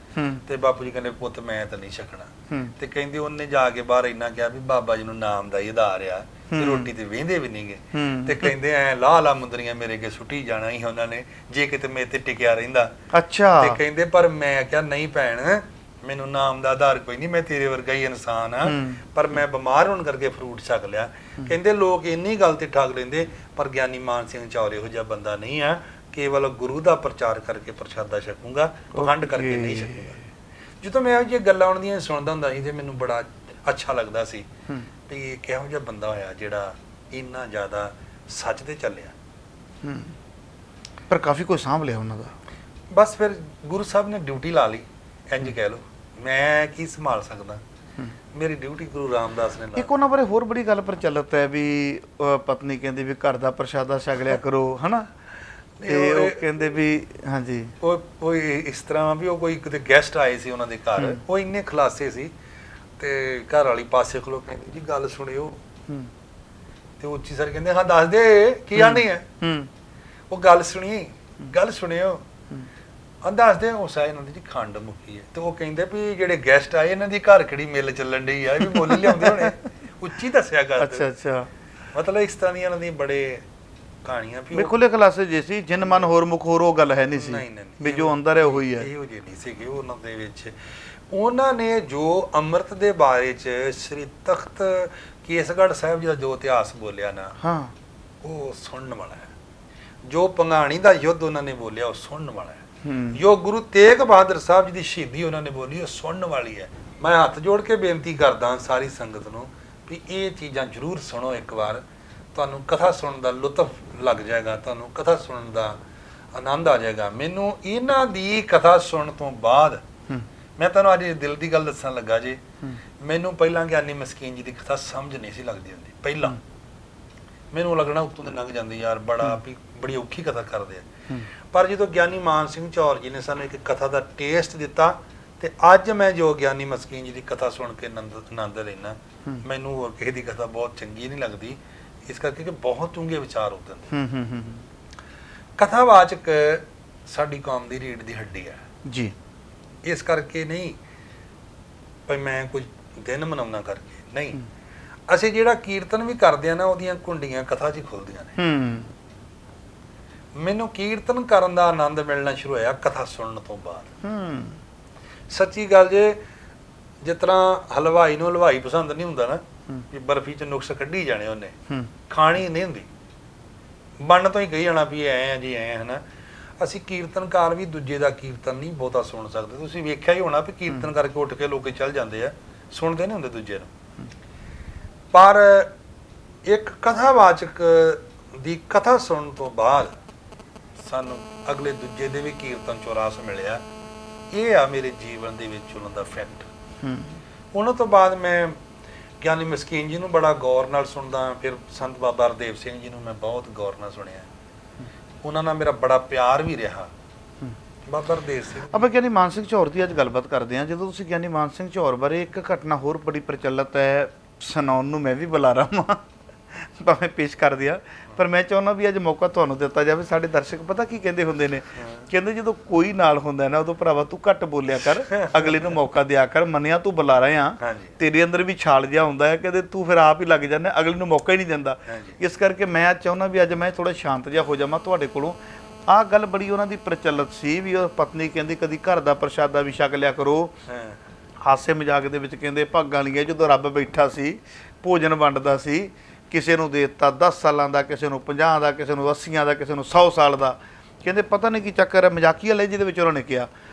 ਤੇ ਬਾਪੂ ਜੀ ਕਹਿੰਦੇ ਪੁੱਤ ਮੈਂ ਤਾਂ ਨਹੀਂ ਛਕਣਾ। ਤੇ ਕਹਿੰਦੇ ਉਹਨੇ ਜਾ ਕੇ ਬਾਹਰ ਇੰਨਾ ਕਿਹਾ ਵੀ ਬਾਬਾ ਜੀ ਨੂੰ ਨਾਮ ਦਾ ਹੀ ਆਧਾਰ ਆ ਤੇ ਰੋਟੀ ਤੇ ਵਹਿੰਦੇ ਵੀ ਨਹੀਂਗੇ। ਤੇ ਕਹਿੰਦੇ ਐ ਲਾ ਮੁੰਦਰੀਆਂ ਮੇਰੇ ਕੇ ਸੁੱਟੀ ਜਾਣਾ ਹੀ ਉਹਨਾਂ ਨੇ ਜੇ ਕਿਤੇ ਮੇਰੇ ਤੇ ਟਿਕਿਆ ਰਹਿੰਦਾ। ਅੱਛਾ। ਤੇ ਕਹਿੰਦੇ ਪਰ ਮੈਂ ਕਿਹਾ ਨਹੀਂ ਭੈਣ, ਮੈਨੂੰ ਨਾਮ ਦਾ ਆਧਾਰ ਕੋਈ ਨਹੀਂ, ਮੈਂ ਤੇਰੇ ਵਰਗਾ ਹੀ ਇਨਸਾਨ ਆ, ਪਰ ਮੈਂ ਬਿਮਾਰ ਹੋਣ ਕਰਕੇ ਫਰੂਟ ਛਕ ਲਿਆ। ਕਹਿੰਦੇ ਲੋਕ ਇੰਨੀ ਗੱਲ ਤੇ ਠੱਗ ਲੈਂਦੇ, ਪਰ ਗਿਆਨੀ ਮਾਨ ਸਿੰਘ ਚੌਰ ਇਹੋ ਜਿਹਾ ਬੰਦਾ ਨਹੀਂ ਆ, ਕੇਵਲ ਗੁਰੂ ਦਾ ਪ੍ਰਚਾਰ ਕਰਕੇ ਪ੍ਰਸ਼ਾਦਾ ਛਕੂੰਗਾ, ਪਖੰਡ ਕਰਕੇ ਨਹੀਂ ਛਕੂੰਗਾ। ਜਦੋਂ ਮੈਂ ਇਹੋ ਜਿਹੀਆਂ ਗੱਲਾਂ ਉਹਨਾਂ ਦੀਆਂ ਸੁਣਦਾ ਹੁੰਦਾ ਸੀ ਤੇ ਮੈਨੂੰ ਬੜਾ ਅੱਛਾ ਲੱਗਦਾ ਸੀ ਵੀ ਕਿਹੋ ਜਿਹਾ ਬੰਦਾ ਹੋਇਆ ਜਿਹੜਾ ਇੰਨਾ ਜ਼ਿਆਦਾ ਸੱਚ ਤੇ ਚੱਲਿਆ। ਪਰ ਕਾਫੀ ਕੋਈ ਸਾਂਭ ਲਿਆ ਉਹਨਾਂ ਦਾ। ਬਸ ਫਿਰ ਗੁਰੂ ਸਾਹਿਬ ਨੇ ਡਿਊਟੀ ਲਾ ਲਈ, ਇੰਜ ਕਹਿ ਲਓ, ਮੈਂ ਕੀ ਸੰਭਾਲ ਸਕਦਾ, ਮੇਰੀ ਡਿਊਟੀ ਗੁਰੂ ਰਾਮਦਾਸ ਨੇ ਲਾ। ਇੱਕ ਉਹਨਾਂ ਬਾਰੇ ਹੋਰ ਬੜੀ ਗੱਲ ਪ੍ਰਚਲਿਤ ਹੈ ਵੀ ਪਤਨੀ ਕਹਿੰਦੀ ਵੀ ਘਰ ਦਾ ਪ੍ਰਸ਼ਾਦਾ ਛਕ ਲਿਆ ਕਰੋ, ਹਨਾ? ਤੇ ਉਹ ਕਹਿੰਦੇ ਵੀ ਹਾਂਜੀ ਉਹ ਇਸ ਤਰ੍ਹਾਂ ਵੀ ਉਹ ਕੋਈ ਕਿਤੇ ਗੈਸਟ ਆਏ ਸੀ ਉਹਨਾਂ ਦੇ ਘਰ, ਉਹ ਇੰਨੇ ਖਲਾਸੇ ਸੀ ਤੇ ਘਰ ਵਾਲੀ ਪਾਸੇ ਖਲੋ ਕਹਿੰਦੀ ਜੀ ਗੱਲ ਸੁਣਿਓ। ਤੇ ਉੱਚੀ ਸਰ ਕਹਿੰਦੇ ਹਾਂ ਦੱਸ ਦੇ ਕੀ ਆਣੀ ਹੈ। ਉਹ ਗੱਲ ਸੁਣਿਓ ਦੱਸਦੇ ਹੋ ਸਾਇ ਇਹਨਾਂ ਦੀ ਜੀ ਖੰਡ ਮੁੱਕੀ ਹੈ। ਤੇ ਉਹ ਕਹਿੰਦੇ ਵੀ ਜਿਹੜੇ ਗੈਸਟ ਆਏ ਇਹਨਾਂ ਦੀ ਘਰ ਕਿਹੜੀ ਮਿਲ ਚੱਲਣ ਡਈ ਆ, ਵੀ ਮੁੱਲ ਲਿਆਉਂਦੇ ਹੋਣੇ। ਉੱਚੀ ਦੱਸਿਆ ਗੱਲ। ਅੱਛਾ। ਮਤਲਬ ਇਸ ਤਰ੍ਹਾਂ ਦੀਆਂ ਇਹਨਾਂ ਦੀ ਬੜੇ ਕਹਾਣੀਆਂ ਵੀ ਖੁੱਲੇ ਖਲਾਸੇ ਜੇ ਸੀ, ਜਿਨ ਮਨ ਹੋਰ ਮੁਖ ਹੋਰ, ਉਹ ਗੱਲ ਹੈ ਨਹੀਂ ਸੀ ਵੀ ਜੋ ਅੰਦਰ ਹੈ ਉਹੀ ਹੈ। ਇਹੋ ਜਿਹੇ ਨਹੀਂ ਸੀਗੇ ਉਹਨਾਂ ਦੇ ਵਿੱਚ। ਉਹਨਾਂ ਨੇ ਜੋ ਅੰਮ੍ਰਿਤ ਦੇ ਬਾਰੇ ਚ ਸ੍ਰੀ ਤਖਤ ਕੇਸਗੜ੍ਹ ਸਾਹਿਬ ਜੀ ਦਾ ਜੋ ਇਤਿਹਾਸ ਬੋਲਿਆ ਨਾ, ਉਹ ਸੁਣਨ ਵਾਲਾ ਹੈ। ਜੋ ਪੰਗਾਣੀ ਦਾ ਯੁੱਧ ਉਹਨਾਂ ਨੇ ਬੋਲਿਆ ਉਹ ਸੁਣਨ ਵਾਲਾ ਹੈ। ਜੋ ਗੁਰੂ ਤੇਗ ਬਹਾਦਰ ਸਾਹਿਬ ਜੀ ਦੀ ਸ਼ਹੀਦੀ ਉਹਨਾਂ ਨੇ ਬੋਲੀ ਉਹ ਸੁਣਨ ਵਾਲੀ ਹੈ। ਮੈਂ ਹੱਥ ਜੋੜ ਕੇ ਬੇਨਤੀ ਕਰਦਾ ਸਾਰੀ ਸੰਗਤ ਨੂੰ ਵੀ ਇਹ ਚੀਜ਼ਾਂ ਜ਼ਰੂਰ ਸੁਣੋ ਇੱਕ ਵਾਰ, ਤੁਹਾਨੂੰ ਕਥਾ ਸੁਣਨ ਦਾ ਲੁਤਫ ਲੱਗ ਜਾਏਗਾ, ਤੁਹਾਨੂੰ ਕਥਾ ਸੁਣਨ ਦਾ ਆਨੰਦ ਆ ਜਾਏਗਾ। ਮੈਨੂੰ ਇਹਨਾਂ ਦੀ ਕਥਾ ਸੁਣਨ ਤੋਂ ਬਾਅਦ ਮੈਂ ਤੁਹਾਨੂੰ ਅੱਜ ਦਿਲ ਦੀ ਗੱਲ ਦੱਸਣ ਲੱਗਾ ਜੀ, ਮੈਨੂੰ ਪਹਿਲਾਂ ਗਿਆਨੀ ਮਸਕੀਨ ਜੀ ਦੀ ਕਥਾ ਸਮਝ ਨਹੀਂ ਸੀ ਲੱਗਦੀ ਹੁੰਦੀ। ਪਹਿਲਾਂ ਮੈਨੂੰ ਲੱਗਣਾ ਉੱਤੋਂ ਦੇ ਲੰਘ ਜਾਂਦੀ ਯਾਰ ਬੜੀ ਔਖੀ ਕਥਾ ਕਰਦੇ ਆ। ਪਰ ਜਦੋਂ ਗਿਆਨੀ ਮਾਨ ਸਿੰਘ ਚੌਰ ਜੀ ਨੇ ਸਾਨੂੰ ਇੱਕ ਕਥਾ ਦਾ ਟੇਸਟ ਦਿੱਤਾ ਤੇ ਅੱਜ ਮੈਂ ਜੋ ਗਿਆਨੀ ਮਸਕੀਨ ਜੀ ਦੀ ਕਥਾ ਸੁਣ ਕੇ ਆਨੰਦ ਲੈਣਾ, ਮੈਨੂੰ ਹੋਰ ਕਿਸੇ ਦੀ ਕਥਾ ਬਹੁਤ ਚੰਗੀ ਨਹੀਂ ਲੱਗਦੀ, ਇਸ ਕਰਕੇ ਕਿ ਬਹੁਤ ਚੰਗੇ ਵਿਚਾਰ ਹੁੰਦੇ ਨੇ। ਕਥਾਵਾਚਕ ਸਾਡੀ ਕੌਮ ਦੀ ਰੀੜ ਦੀ ਹੱਡੀ ਹੈ ਜੀ। ਇਸ ਕਰਕੇ ਨਹੀਂ ਭਾਈ ਮੈਂ ਕੁਝ ਦਿਨ ਮਨਾਉਣਾ ਕਰਕੇ ਨਹੀਂ, ਅਸੀਂ ਜਿਹੜਾ ਕੀਰਤਨ ਵੀ ਕਰਦੇ ਆ ਨਾ ਉਹਦੀਆਂ ਕੁੰਡੀਆਂ ਕਥਾ 'ਚ ਖੁੱਲਦੀਆਂ ਨੇ। ਮੈਨੂੰ ਕੀਰਤਨ ਕਰਨ ਦਾ ਆਨੰਦ ਮਿਲਣਾ ਸ਼ੁਰੂ ਹੋਇਆ ਕਥਾ ਸੁਣਨ ਤੋਂ ਬਾਅਦ। ਸੱਚੀ ਗੱਲ ਜੇ, ਜਿਸ ਤਰ੍ਹਾਂ ਹਲਵਾਈ ਨੂੰ ਹਲਵਾਈ ਪਸੰਦ ਨਹੀਂ ਹੁੰਦਾ ਨਾ, ਵੀ ਬਰਫੀ 'ਚ ਨੁਕਸ ਕੱਢੀ ਜਾਣੇ ਉਹਨੇ, ਖਾਣੀ ਨਹੀਂ ਹੁੰਦੀ, ਬੰਨ ਤੋਂ ਹੀ ਕਹੀ ਜਾਣਾ ਵੀ ਐ ਆ ਜੀ ਐ, ਹਨਾ। ਅਸੀਂ ਕੀਰਤਨਕਾਰ ਵੀ ਦੂਜੇ ਦਾ ਕੀਰਤਨ ਨਹੀਂ ਬਹੁਤਾ ਸੁਣ ਸਕਦੇ। ਤੁਸੀਂ ਵੇਖਿਆ ਹੀ ਹੋਣਾ ਵੀ ਕੀਰਤਨ ਕਰਕੇ ਉੱਠ ਕੇ ਲੋਕ ਚੱਲ ਜਾਂਦੇ ਆ, ਸੁਣਦੇ ਨਹੀਂ ਹੁੰਦੇ ਦੂਜੇ ਨੂੰ। ਪਰ ਇੱਕ ਕਥਾਵਾਚਕ ਦੀ ਕਥਾ ਸੁਣਨ ਤੋਂ ਬਾਅਦ ਸਾਨੂੰ ਅਗਲੇ ਦੂਜੇ ਦੇ ਵੀ ਕੀਰਤਨ ਚੋਂ ਰਸ ਮਿਲਿਆ। ਇਹ ਆ ਮੇਰੇ ਜੀਵਨ ਦੇ ਵਿੱਚ ਉਹਨਾਂ ਦਾ ਫੈਕਟ। ਉਹਨਾਂ ਤੋਂ ਬਾਅਦ ਮੈਂ ਗਿਆਨੀ ਮਸਕੀਨ ਜੀ ਨੂੰ ਬੜਾ ਗੌਰ ਨਾਲ ਸੁਣਦਾ, ਫਿਰ ਸੰਤ ਬਾਬਾ ਹਰਦੇਵ ਸਿੰਘ ਜੀ ਨੂੰ ਮੈਂ ਬਹੁਤ ਗੌਰ ਨਾਲ ਸੁਣਿਆ, ਉਹਨਾਂ ਨਾਲ ਮੇਰਾ ਬੜਾ ਪਿਆਰ ਵੀ ਰਿਹਾ। ਬਾਬਾ ਹਰਦੇਵ ਸਿੰਘ ਆਪਾਂ ਗਿਆਨੀ ਮਾਨ ਸਿੰਘ ਚੌਰ ਦੀ ਅੱਜ ਗੱਲਬਾਤ ਕਰਦੇ ਹਾਂ। ਜਦੋਂ ਤੁਸੀਂ ਗਿਆਨੀ ਮਾਨ ਸਿੰਘ ਚੌਰ ਬਾਰੇ, ਇੱਕ ਘਟਨਾ ਹੋਰ ਬੜੀ ਪ੍ਰਚਲਿਤ ਹੈ, ਸੁਣਾਉਣ ਨੂੰ ਮੈਂ ਵੀ ਬੁਲਾ ਰਹਾ ਹਾਂ, ਭਾਵੇਂ ਪੇਸ਼ ਕਰ ਦਿਆ, ਪਰ ਮੈਂ ਚਾਹੁੰਦਾ ਵੀ ਅੱਜ ਮੌਕਾ ਤੁਹਾਨੂੰ ਦਿੱਤਾ ਜਾਵੇ। ਸਾਡੇ ਦਰਸ਼ਕ ਪਤਾ ਕੀ ਕਹਿੰਦੇ ਹੁੰਦੇ ਨੇ, ਕਹਿੰਦੇ ਜਦੋਂ ਕੋਈ ਨਾਲ ਹੁੰਦਾ ਨਾ ਉਦੋਂ ਭਰਾਵਾ ਤੂੰ ਘੱਟ ਬੋਲਿਆ ਕਰ, ਅਗਲੇ ਨੂੰ ਮੌਕਾ ਦਿਆ ਕਰ, ਮੰਨਿਆ ਤੂੰ ਬੁਲਾ ਰਿਹਾ, ਤੇਰੇ ਅੰਦਰ ਵੀ ਛਾਲ ਜਿਹਾ ਹੁੰਦਾ ਹੈ, ਕਹਿੰਦੇ ਤੂੰ ਫਿਰ ਆਪ ਹੀ ਲੱਗ ਜਾਂਦਾ, ਅਗਲੇ ਨੂੰ ਮੌਕਾ ਹੀ ਨਹੀਂ ਦਿੰਦਾ। ਇਸ ਕਰਕੇ ਮੈਂ ਚਾਹੁੰਦਾ ਵੀ ਅੱਜ ਮੈਂ ਥੋੜਾ ਸ਼ਾਂਤ ਜਿਹਾ ਹੋ ਜਾਵਾਂ ਤੁਹਾਡੇ ਕੋਲੋਂ। ਆਹ ਗੱਲ ਬੜੀ ਉਹਨਾਂ ਦੀ ਪ੍ਰਚਲਿਤ ਸੀ ਵੀ ਉਹ ਪਤਨੀ ਕਹਿੰਦੀ ਕਦੀ ਘਰ ਦਾ ਪ੍ਰਸ਼ਾਦਾ ਵੀ ਛਕ ਲਿਆ ਕਰੋ। ਹਾਸੇ ਮਜ਼ਾਕ ਦੇ ਵਿੱਚ ਕਹਿੰਦੇ ਭਾਗਾਂ ਵਾਲੀਆਂ ਜਦੋਂ ਰੱਬ ਬੈਠਾ ਸੀ ਭੋਜਨ ਵੰਡਦਾ ਸੀ, ਕਿਸੇ ਨੂੰ ਦੇ ਦਿੱਤਾ 10 ਸਾਲਾਂ ਦਾ, ਕਿਸੇ ਨੂੰ 50 ਦਾ, ਕਿਸੇ ਨੂੰ 80 ਦਾ, ਕਿਸੇ ਨੂੰ 100 ਸਾਲ ਦਾ। ਕਹਿੰਦੇ ਪਤਾ ਨਹੀਂ ਕੀ ਚੱਕਰ ਹੈ, ਮਜ਼ਾਕੀਆ ਲਹਿਜੇ ਦੇ ਵਿੱਚ ਉਹਨਾਂ ਨੇ ਕਿਹਾ।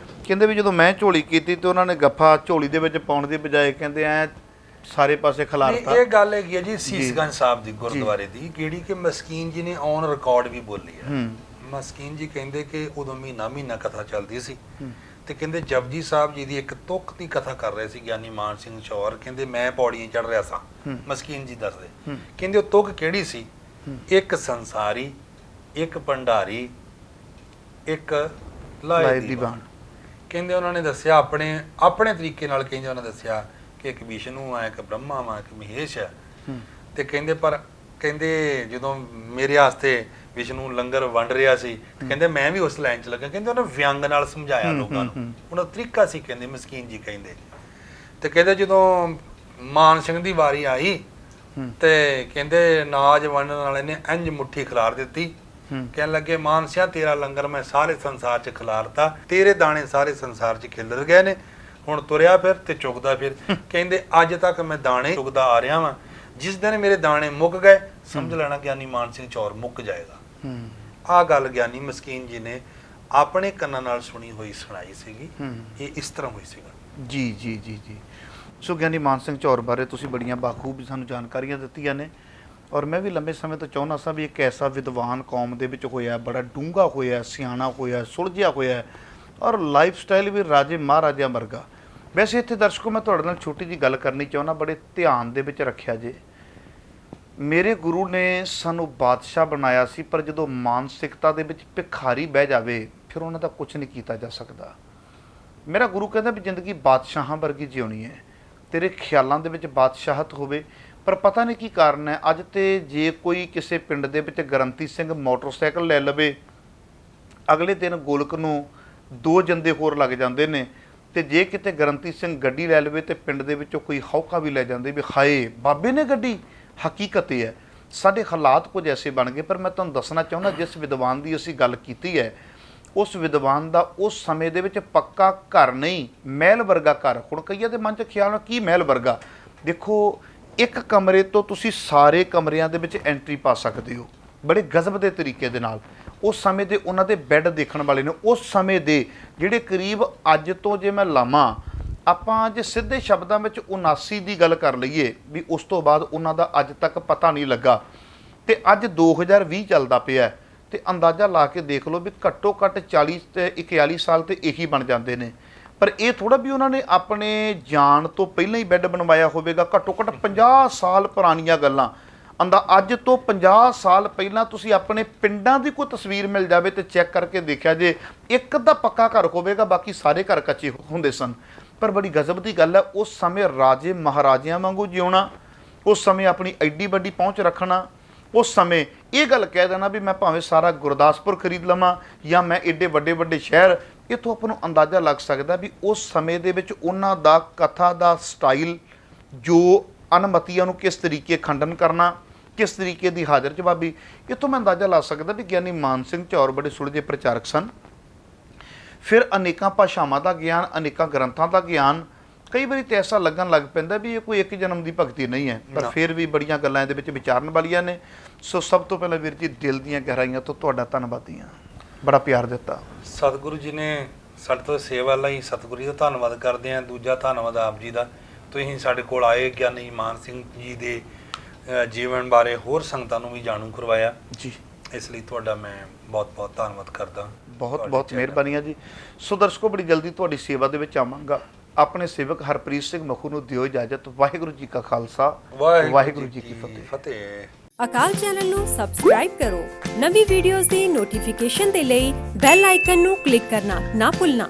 ਕਹਿੰਦੇ ਵੀ ਜਦੋਂ ਮੈਂ ਝੋਲੀ ਕੀਤੀ ਤੇ ਉਹਨਾਂ ਨੇ ਗੱਫਾ ਝੋਲੀ ਦੇ ਵਿੱਚ ਪਾਉਣ ਦੀ ਬਜਾਏ ਕਹਿੰਦੇ ਐ ਸਾਰੇ ਪਾਸੇ ਖਿਲਾਰਤਾ। ਇਹ ਗੱਲ ਹੈਗੀ ਹੈ ਜੀ ਸੀਸਗੰਜ ਸਾਹਿਬ ਦੀ ਗੁਰਦੁਆਰੇ ਦੀ, ਕਿਹੜੀ ਕਿ ਮਸਕੀਨ ਜੀ ਨੇ ਔਨ ਰਿਕਾਰਡ ਵੀ ਬੋਲੀ ਹੈ। ਮਸਕੀਨ ਜੀ ਕਹਿੰਦੇ ਕਿ ਉਦੋਂ ਮਹੀਨਾ ਕਥਾ ਚੱਲਦੀ ਸੀ ਤੇ ਕਹਿੰਦੇ ਜਪਜੀ ਸਾਹਿਬ ਜੀ ਦੀ ਇੱਕ ਤੁਕ ਦੀ ਕਥਾ ਕਰ ਰਹੇ ਸੀ ਗਿਆਨੀ ਮਾਨ ਸਿੰਘ ਚੌਰ। ਕਹਿੰਦੇ ਮੈਂ ਪੌੜੀਆਂ ਚੜ ਰਿਹਾ ਸਾਂ, ਮਸਕੀਨ ਜੀ ਦੱਸਦੇ। ਕਹਿੰਦੇ ਉਹ ਤੁਕ ਕਿਹੜੀ ਸੀ? ਇੱਕ ਸੰਸਾਰੀ, ਇੱਕ ਭੰਡਾਰੀ, ਇੱਕ ਲਾਏ ਦੀਵਾਨ। ਕਹਿੰਦੇ ਉਹਨਾਂ ਨੇ ਦੱਸਿਆ ਆਪਣੇ ਤਰੀਕੇ ਨਾਲ, ਕਹਿੰਦੇ ਉਹਨਾਂ ਦੱਸਿਆ ਕਿ ਇੱਕ ਵਿਸ਼ਨੂੰ ਆ, ਇੱਕ ਬ੍ਰਹਮਾ ਵਾ, ਇੱਕ ਮਹੇਸ਼ ਆ। ਤੇ ਕਹਿੰਦੇ ਪਰ ਕਹਿੰਦੇ ਜਦੋਂ ਮੇਰੇ ਵਾਸਤੇ ਵਿਸ਼ਨੂੰ ਲੰਗਰ ਵੰਡ ਰਿਹਾ ਸੀ, ਕਹਿੰਦੇ ਮੈਂ ਵੀ ਉਸ ਲਾਈਨ 'ਚ ਲੱਗਾ। ਕਹਿੰਦੇ ਉਹਨੇ ਵਿਅੰਗ ਨਾਲ ਸਮਝਾਇਆ ਲੋਕਾਂ ਨੂੰ, ਉਹਨਾਂ ਦਾ ਤਰੀਕਾ ਸੀ। ਕਹਿੰਦੇ ਮਸਕੀਨ ਜੀ ਕਹਿੰਦੇ ਤੇ ਕਹਿੰਦੇ ਜਦੋਂ ਮਾਨ ਸਿੰਘ ਦੀ ਵਾਰੀ ਆਈ ਤੇ ਕਹਿੰਦੇ ਨਾਜ ਵੰਡਣ ਵਾਲੇ ਨੇ ਇੰਜ ਮੁੱਠੀ ਖਿਲਾਰ ਦਿੱਤੀ। ਕਹਿਣ ਲੱਗੇ ਮਾਨ ਸਿਆ ਤੇਰਾ ਲੰਗਰ ਮੈਂ ਸਾਰੇ ਸੰਸਾਰ 'ਚ ਖਿਲਾਰਤਾ, ਤੇਰੇ ਦਾਣੇ ਸਾਰੇ ਸੰਸਾਰ 'ਚ ਖਿਲਰ ਗਏ ਨੇ, ਹੁਣ ਤੁਰਿਆ ਫਿਰ ਤੇ ਚੁਗਦਾ ਫਿਰ। ਕਹਿੰਦੇ ਅੱਜ ਤੱਕ ਮੈਂ ਦਾਣੇ ਚੁਗਦਾ ਆ ਰਿਹਾ ਵਾਂ, ਜਿਸ ਦਿਨ ਮੇਰੇ ਦਾਣੇ ਮੁੱਕ ਗਏ ਸਮਝ ਲੈਣਾ ਗਿਆਨੀ ਮਾਨ ਸਿੰਘ ਚੌਰ ਮੁੱਕ ਜਾਏਗਾ। ਆਹ ਗੱਲ ਗਿਆਨੀ ਮਸਕੀਨ ਜੀ ਨੇ ਆਪਣੇ ਕੰਨਾਂ ਨਾਲ ਸੁਣੀ ਹੋਈ ਸੁਣਾਈ ਸੀਗੀ। ਇਹ ਇਸ ਤਰ੍ਹਾਂ ਹੋਈ ਸੀਗਾ। ਜੀ ਜੀ ਜੀ ਜੀ। ਸੋ ਗਿਆਨੀ ਮਾਨ ਸਿੰਘ ਚੌਰ ਬਾਰੇ ਤੁਸੀਂ ਬੜੀਆਂ ਬਾਖੂਬ ਸਾਨੂੰ ਜਾਣਕਾਰੀਆਂ ਦਿੱਤੀਆਂ ਨੇ, ਔਰ ਮੈਂ ਵੀ ਲੰਬੇ ਸਮੇਂ ਤੋਂ ਚਾਹੁੰਦਾ ਸਾਂ ਵੀ ਇੱਕ ਐਸਾ ਵਿਦਵਾਨ ਕੌਮ ਦੇ ਵਿੱਚ ਹੋਇਆ, ਬੜਾ ਡੂੰਘਾ ਹੋਇਆ, ਸਿਆਣਾ ਹੋਇਆ, ਸੁਲਝਿਆ ਹੋਇਆ, ਔਰ ਲਾਈਫ ਸਟਾਈਲ ਵੀ ਰਾਜੇ ਮਹਾਰਾਜਿਆਂ ਵਰਗਾ। ਵੈਸੇ ਇੱਥੇ ਦਰਸ਼ਕੋ ਮੈਂ ਤੁਹਾਡੇ ਨਾਲ ਛੋਟੀ ਜਿਹੀ ਗੱਲ ਕਰਨੀ ਚਾਹੁੰਦਾ, ਬੜੇ ਧਿਆਨ ਦੇ ਵਿੱਚ ਰੱਖਿਆ ਜੇ। ਮੇਰੇ ਗੁਰੂ ਨੇ ਸਾਨੂੰ ਬਾਦਸ਼ਾਹ ਬਣਾਇਆ ਸੀ, ਪਰ ਜਦੋਂ ਮਾਨਸਿਕਤਾ ਦੇ ਵਿੱਚ ਭਿਖਾਰੀ ਬਹਿ ਜਾਵੇ ਫਿਰ ਉਹਨਾਂ ਦਾ ਕੁਝ ਨਹੀਂ ਕੀਤਾ ਜਾ ਸਕਦਾ। ਮੇਰਾ ਗੁਰੂ ਕਹਿੰਦਾ ਵੀ ਜ਼ਿੰਦਗੀ ਬਾਦਸ਼ਾਹਾਂ ਵਰਗੀ ਜਿਉਣੀ ਹੈ, ਤੇਰੇ ਖਿਆਲਾਂ ਦੇ ਵਿੱਚ ਬਾਦਸ਼ਾਹਤ ਹੋਵੇ। ਪਰ ਪਤਾ ਨਹੀਂ ਕੀ ਕਾਰਨ ਹੈ, ਅੱਜ ਤੇ ਜੇ ਕੋਈ ਕਿਸੇ ਪਿੰਡ ਦੇ ਵਿੱਚ ਗਰੰਤੀ ਸਿੰਘ ਮੋਟਰਸਾਈਕਲ ਲੈ ਲਵੇ, ਅਗਲੇ ਦਿਨ ਗੋਲਕ ਨੂੰ 2 ਜੰਦੇ ਹੋਰ ਲੱਗ ਜਾਂਦੇ ਨੇ। ਤੇ ਜੇ ਕਿਤੇ ਗਰੰਤੀ ਸਿੰਘ ਗੱਡੀ ਲੈ ਲਵੇ ਤੇ ਪਿੰਡ ਦੇ ਵਿੱਚੋਂ ਕੋਈ ਹੌਕਾ ਵੀ ਲੈ ਜਾਂਦੇ ਵੀ ਹਾਏ ਬਾਬੇ ਨੇ ਗੱਡੀ। ਹਕੀਕਤ ਇਹ ਹੈ ਸਾਡੇ ਹਾਲਾਤ ਕੁਝ ਐਸੇ ਬਣ ਗਏ। ਪਰ ਮੈਂ ਤੁਹਾਨੂੰ ਦੱਸਣਾ ਚਾਹੁੰਦਾ, ਜਿਸ ਵਿਦਵਾਨ ਦੀ ਅਸੀਂ ਗੱਲ ਕੀਤੀ ਹੈ, ਉਸ ਵਿਦਵਾਨ ਦਾ ਉਸ ਸਮੇਂ ਦੇ ਵਿੱਚ ਪੱਕਾ ਘਰ ਨਹੀਂ, ਮਹਿਲ ਵਰਗਾ ਘਰ। ਹੁਣ ਕਈਆਂ ਦੇ ਮਨ 'ਚ ਖਿਆਲ ਕੀ ਮਹਿਲ ਵਰਗਾ? ਦੇਖੋ, ਇੱਕ ਕਮਰੇ ਤੋਂ ਤੁਸੀਂ ਸਾਰੇ ਕਮਰਿਆਂ ਦੇ ਵਿੱਚ ਐਂਟਰੀ ਪਾ ਸਕਦੇ ਹੋ ਬੜੇ ਗਜ਼ਬ ਦੇ ਤਰੀਕੇ ਦੇ ਨਾਲ। ਉਸ ਸਮੇਂ ਦੇ ਉਹਨਾਂ ਦੇ ਬੈੱਡ ਦੇਖਣ ਵਾਲੇ ਨੇ, ਉਸ ਸਮੇਂ ਦੇ ਜਿਹੜੇ ਕਰੀਬ ਅੱਜ ਤੋਂ ਜੇ ਮੈਂ ਲਾਵਾਂ, ਆਪਾਂ ਜੇ ਸਿੱਧੇ ਸ਼ਬਦਾਂ ਵਿੱਚ 79 ਦੀ ਗੱਲ ਕਰ ਲਈਏ ਵੀ ਉਸ ਤੋਂ ਬਾਅਦ ਉਹਨਾਂ ਦਾ ਅੱਜ ਤੱਕ ਪਤਾ ਨਹੀਂ ਲੱਗਾ, ਤੇ ਅੱਜ 2020 ਚੱਲਦਾ ਪਿਆ ਤੇ ਅੰਦਾਜ਼ਾ ਲਾ ਕੇ ਦੇਖ ਲਓ ਵੀ ਘੱਟੋ ਘੱਟ 40 ਤੇ 41 ਸਾਲ ਤੇ ਇਹੀ ਬਣ ਜਾਂਦੇ ਨੇ। ਪਰ ਇਹ ਥੋੜਾ ਵੀ ਉਹਨਾਂ ਨੇ ਆਪਣੇ ਜਾਣ ਤੋਂ ਪਹਿਲਾਂ ਹੀ ਬੈੱਡ ਬਣਵਾਇਆ ਹੋਵੇਗਾ। ਘੱਟੋ ਘੱਟ 50 ਸਾਲ ਪੁਰਾਣੀਆਂ ਗੱਲਾਂ। ਅੱਜ ਤੋਂ 50 ਸਾਲ ਪਹਿਲਾਂ ਤੁਸੀਂ ਆਪਣੇ ਪਿੰਡਾਂ ਦੀ ਕੋਈ ਤਸਵੀਰ ਮਿਲ ਜਾਵੇ ਤੇ ਚੈੱਕ ਕਰਕੇ ਦੇਖਿਆ ਜੇ, ਇੱਕ ਦਾ ਪੱਕਾ ਘਰ ਹੋਵੇਗਾ, ਬਾਕੀ ਸਾਰੇ ਘਰ ਕੱਚੇ ਹੁੰਦੇ ਸਨ। ਪਰ ਬੜੀ ਗਜ਼ਬ ਦੀ ਗੱਲ ਹੈ, ਉਸ ਸਮੇਂ ਰਾਜੇ ਮਹਾਰਾਜਿਆਂ ਵਾਂਗੂ ਜਿਉਣਾ, ਉਸ ਸਮੇਂ ਆਪਣੀ ਐਡੀ ਵੱਡੀ ਪਹੁੰਚ ਰੱਖਣਾ, ਉਸ ਸਮੇਂ ਇਹ ਗੱਲ ਕਹਿ ਦੇਣਾ ਵੀ ਮੈਂ ਭਾਵੇਂ ਸਾਰਾ ਗੁਰਦਾਸਪੁਰ ਖਰੀਦ ਲਵਾਂ ਜਾਂ ਮੈਂ ਏਡੇ ਵੱਡੇ ਵੱਡੇ ਸ਼ਹਿਰ। ਇੱਥੋਂ ਆਪਾਂ ਨੂੰ ਅੰਦਾਜ਼ਾ ਲੱਗ ਸਕਦਾ ਵੀ ਉਸ ਸਮੇਂ ਦੇ ਵਿੱਚ ਉਹਨਾਂ ਦਾ ਕਥਾ ਦਾ ਸਟਾਈਲ, ਜੋ ਅਨਮਤੀਆਂ ਨੂੰ ਕਿਸ ਤਰੀਕੇ ਖੰਡਨ ਕਰਨਾ, ਕਿਸ ਤਰੀਕੇ ਦੀ ਹਾਜ਼ਰ ਜਵਾਬੀ, ਇੱਥੋਂ ਮੈਂ ਅੰਦਾਜ਼ਾ ਲਾ ਸਕਦਾ ਵੀ ਗਿਆਨੀ ਮਾਨ ਸਿੰਘ ਚੌਰ ਬੜੇ ਸੁਲਝੇ ਪ੍ਰਚਾਰਕ ਸਨ। ਫਿਰ ਅਨੇਕਾਂ ਭਾਸ਼ਾਵਾਂ ਦਾ ਗਿਆਨ, ਅਨੇਕਾਂ ਗ੍ਰੰਥਾਂ ਦਾ ਗਿਆਨ। ਕਈ ਵਾਰੀ ਤਾਂ ਐਸਾ ਲੱਗਣ ਲੱਗ ਪੈਂਦਾ ਵੀ ਇਹ ਕੋਈ ਇੱਕ ਜਨਮ ਦੀ ਭਗਤੀ ਨਹੀਂ ਹੈ, ਪਰ ਫਿਰ ਵੀ ਬੜੀਆਂ ਗੱਲਾਂ ਇਹਦੇ ਵਿੱਚ ਵਿਚਾਰਨ ਵਾਲੀਆਂ ਨੇ। ਸੋ ਸਭ ਤੋਂ ਪਹਿਲਾਂ ਵੀਰ ਜੀ, ਦਿਲ ਦੀਆਂ ਗਹਿਰਾਈਆਂ ਤੋਂ ਤੁਹਾਡਾ ਧੰਨਵਾਦੀ ਹਾਂ, ਬੜਾ ਪਿਆਰ ਦਿੱਤਾ। ਸਤਿਗੁਰੂ ਜੀ ਨੇ ਸਾਡੇ ਤੋਂ ਸੇਵਾ ਲਈ ਸਤਿਗੁਰੂ ਜੀ ਦਾ ਧੰਨਵਾਦ ਕਰਦੇ ਹਾਂ। ਦੂਜਾ ਧੰਨਵਾਦ ਆਪ ਜੀ ਦਾ, ਤੁਸੀਂ ਸਾਡੇ ਕੋਲ ਆਏ, ਗਿਆਨੀ ਮਾਨ ਸਿੰਘ ਜੀ ਦੇ ਜੀਵਨ ਬਾਰੇ ਹੋਰ ਸੰਗਤਾਂ ਨੂੰ ਵੀ ਜਾਣੂ ਕਰਵਾਇਆ ਜੀ। ਇਸ ਲਈ ਤੁਹਾਡਾ ਮੈਂ ਬਹੁਤ ਬਹੁਤ ਧੰਨਵਾਦ ਕਰਦਾ। ਬਹੁਤ ਬਹੁਤ ਮਿਹਰਬਾਨੀ ਹੈ ਜੀ। ਸੋ ਦਰਸ਼ਕੋ, ਬੜੀ ਜਲਦੀ ਤੁਹਾਡੀ ਸੇਵਾ ਦੇ ਵਿੱਚ ਆਵਾਂਗਾ। ਆਪਣੇ ਸੇਵਕ ਹਰਪ੍ਰੀਤ ਸਿੰਘ ਮਖੂ ਨੂੰ ਦਿਓ ਇਜਾਜ਼ਤ। ਵਾਹਿਗੁਰੂ ਜੀ ਕਾ ਖਾਲਸਾ, ਵਾਹਿਗੁਰੂ ਜੀ ਕੀ ਫਤਿਹ। ਅਕਾਲ ਚੈਨਲ ਨੂੰ ਸਬਸਕ੍ਰਾਈਬ ਕਰੋ। ਨਵੀਂ ਵੀਡੀਓਜ਼ ਦੀ ਨੋਟੀਫਿਕੇਸ਼ਨ ਦੇ ਲਈ ਬੈਲ ਆਈਕਨ ਨੂੰ ਕਲਿੱਕ ਕਰਨਾ ਨਾ ਭੁੱਲਣਾ।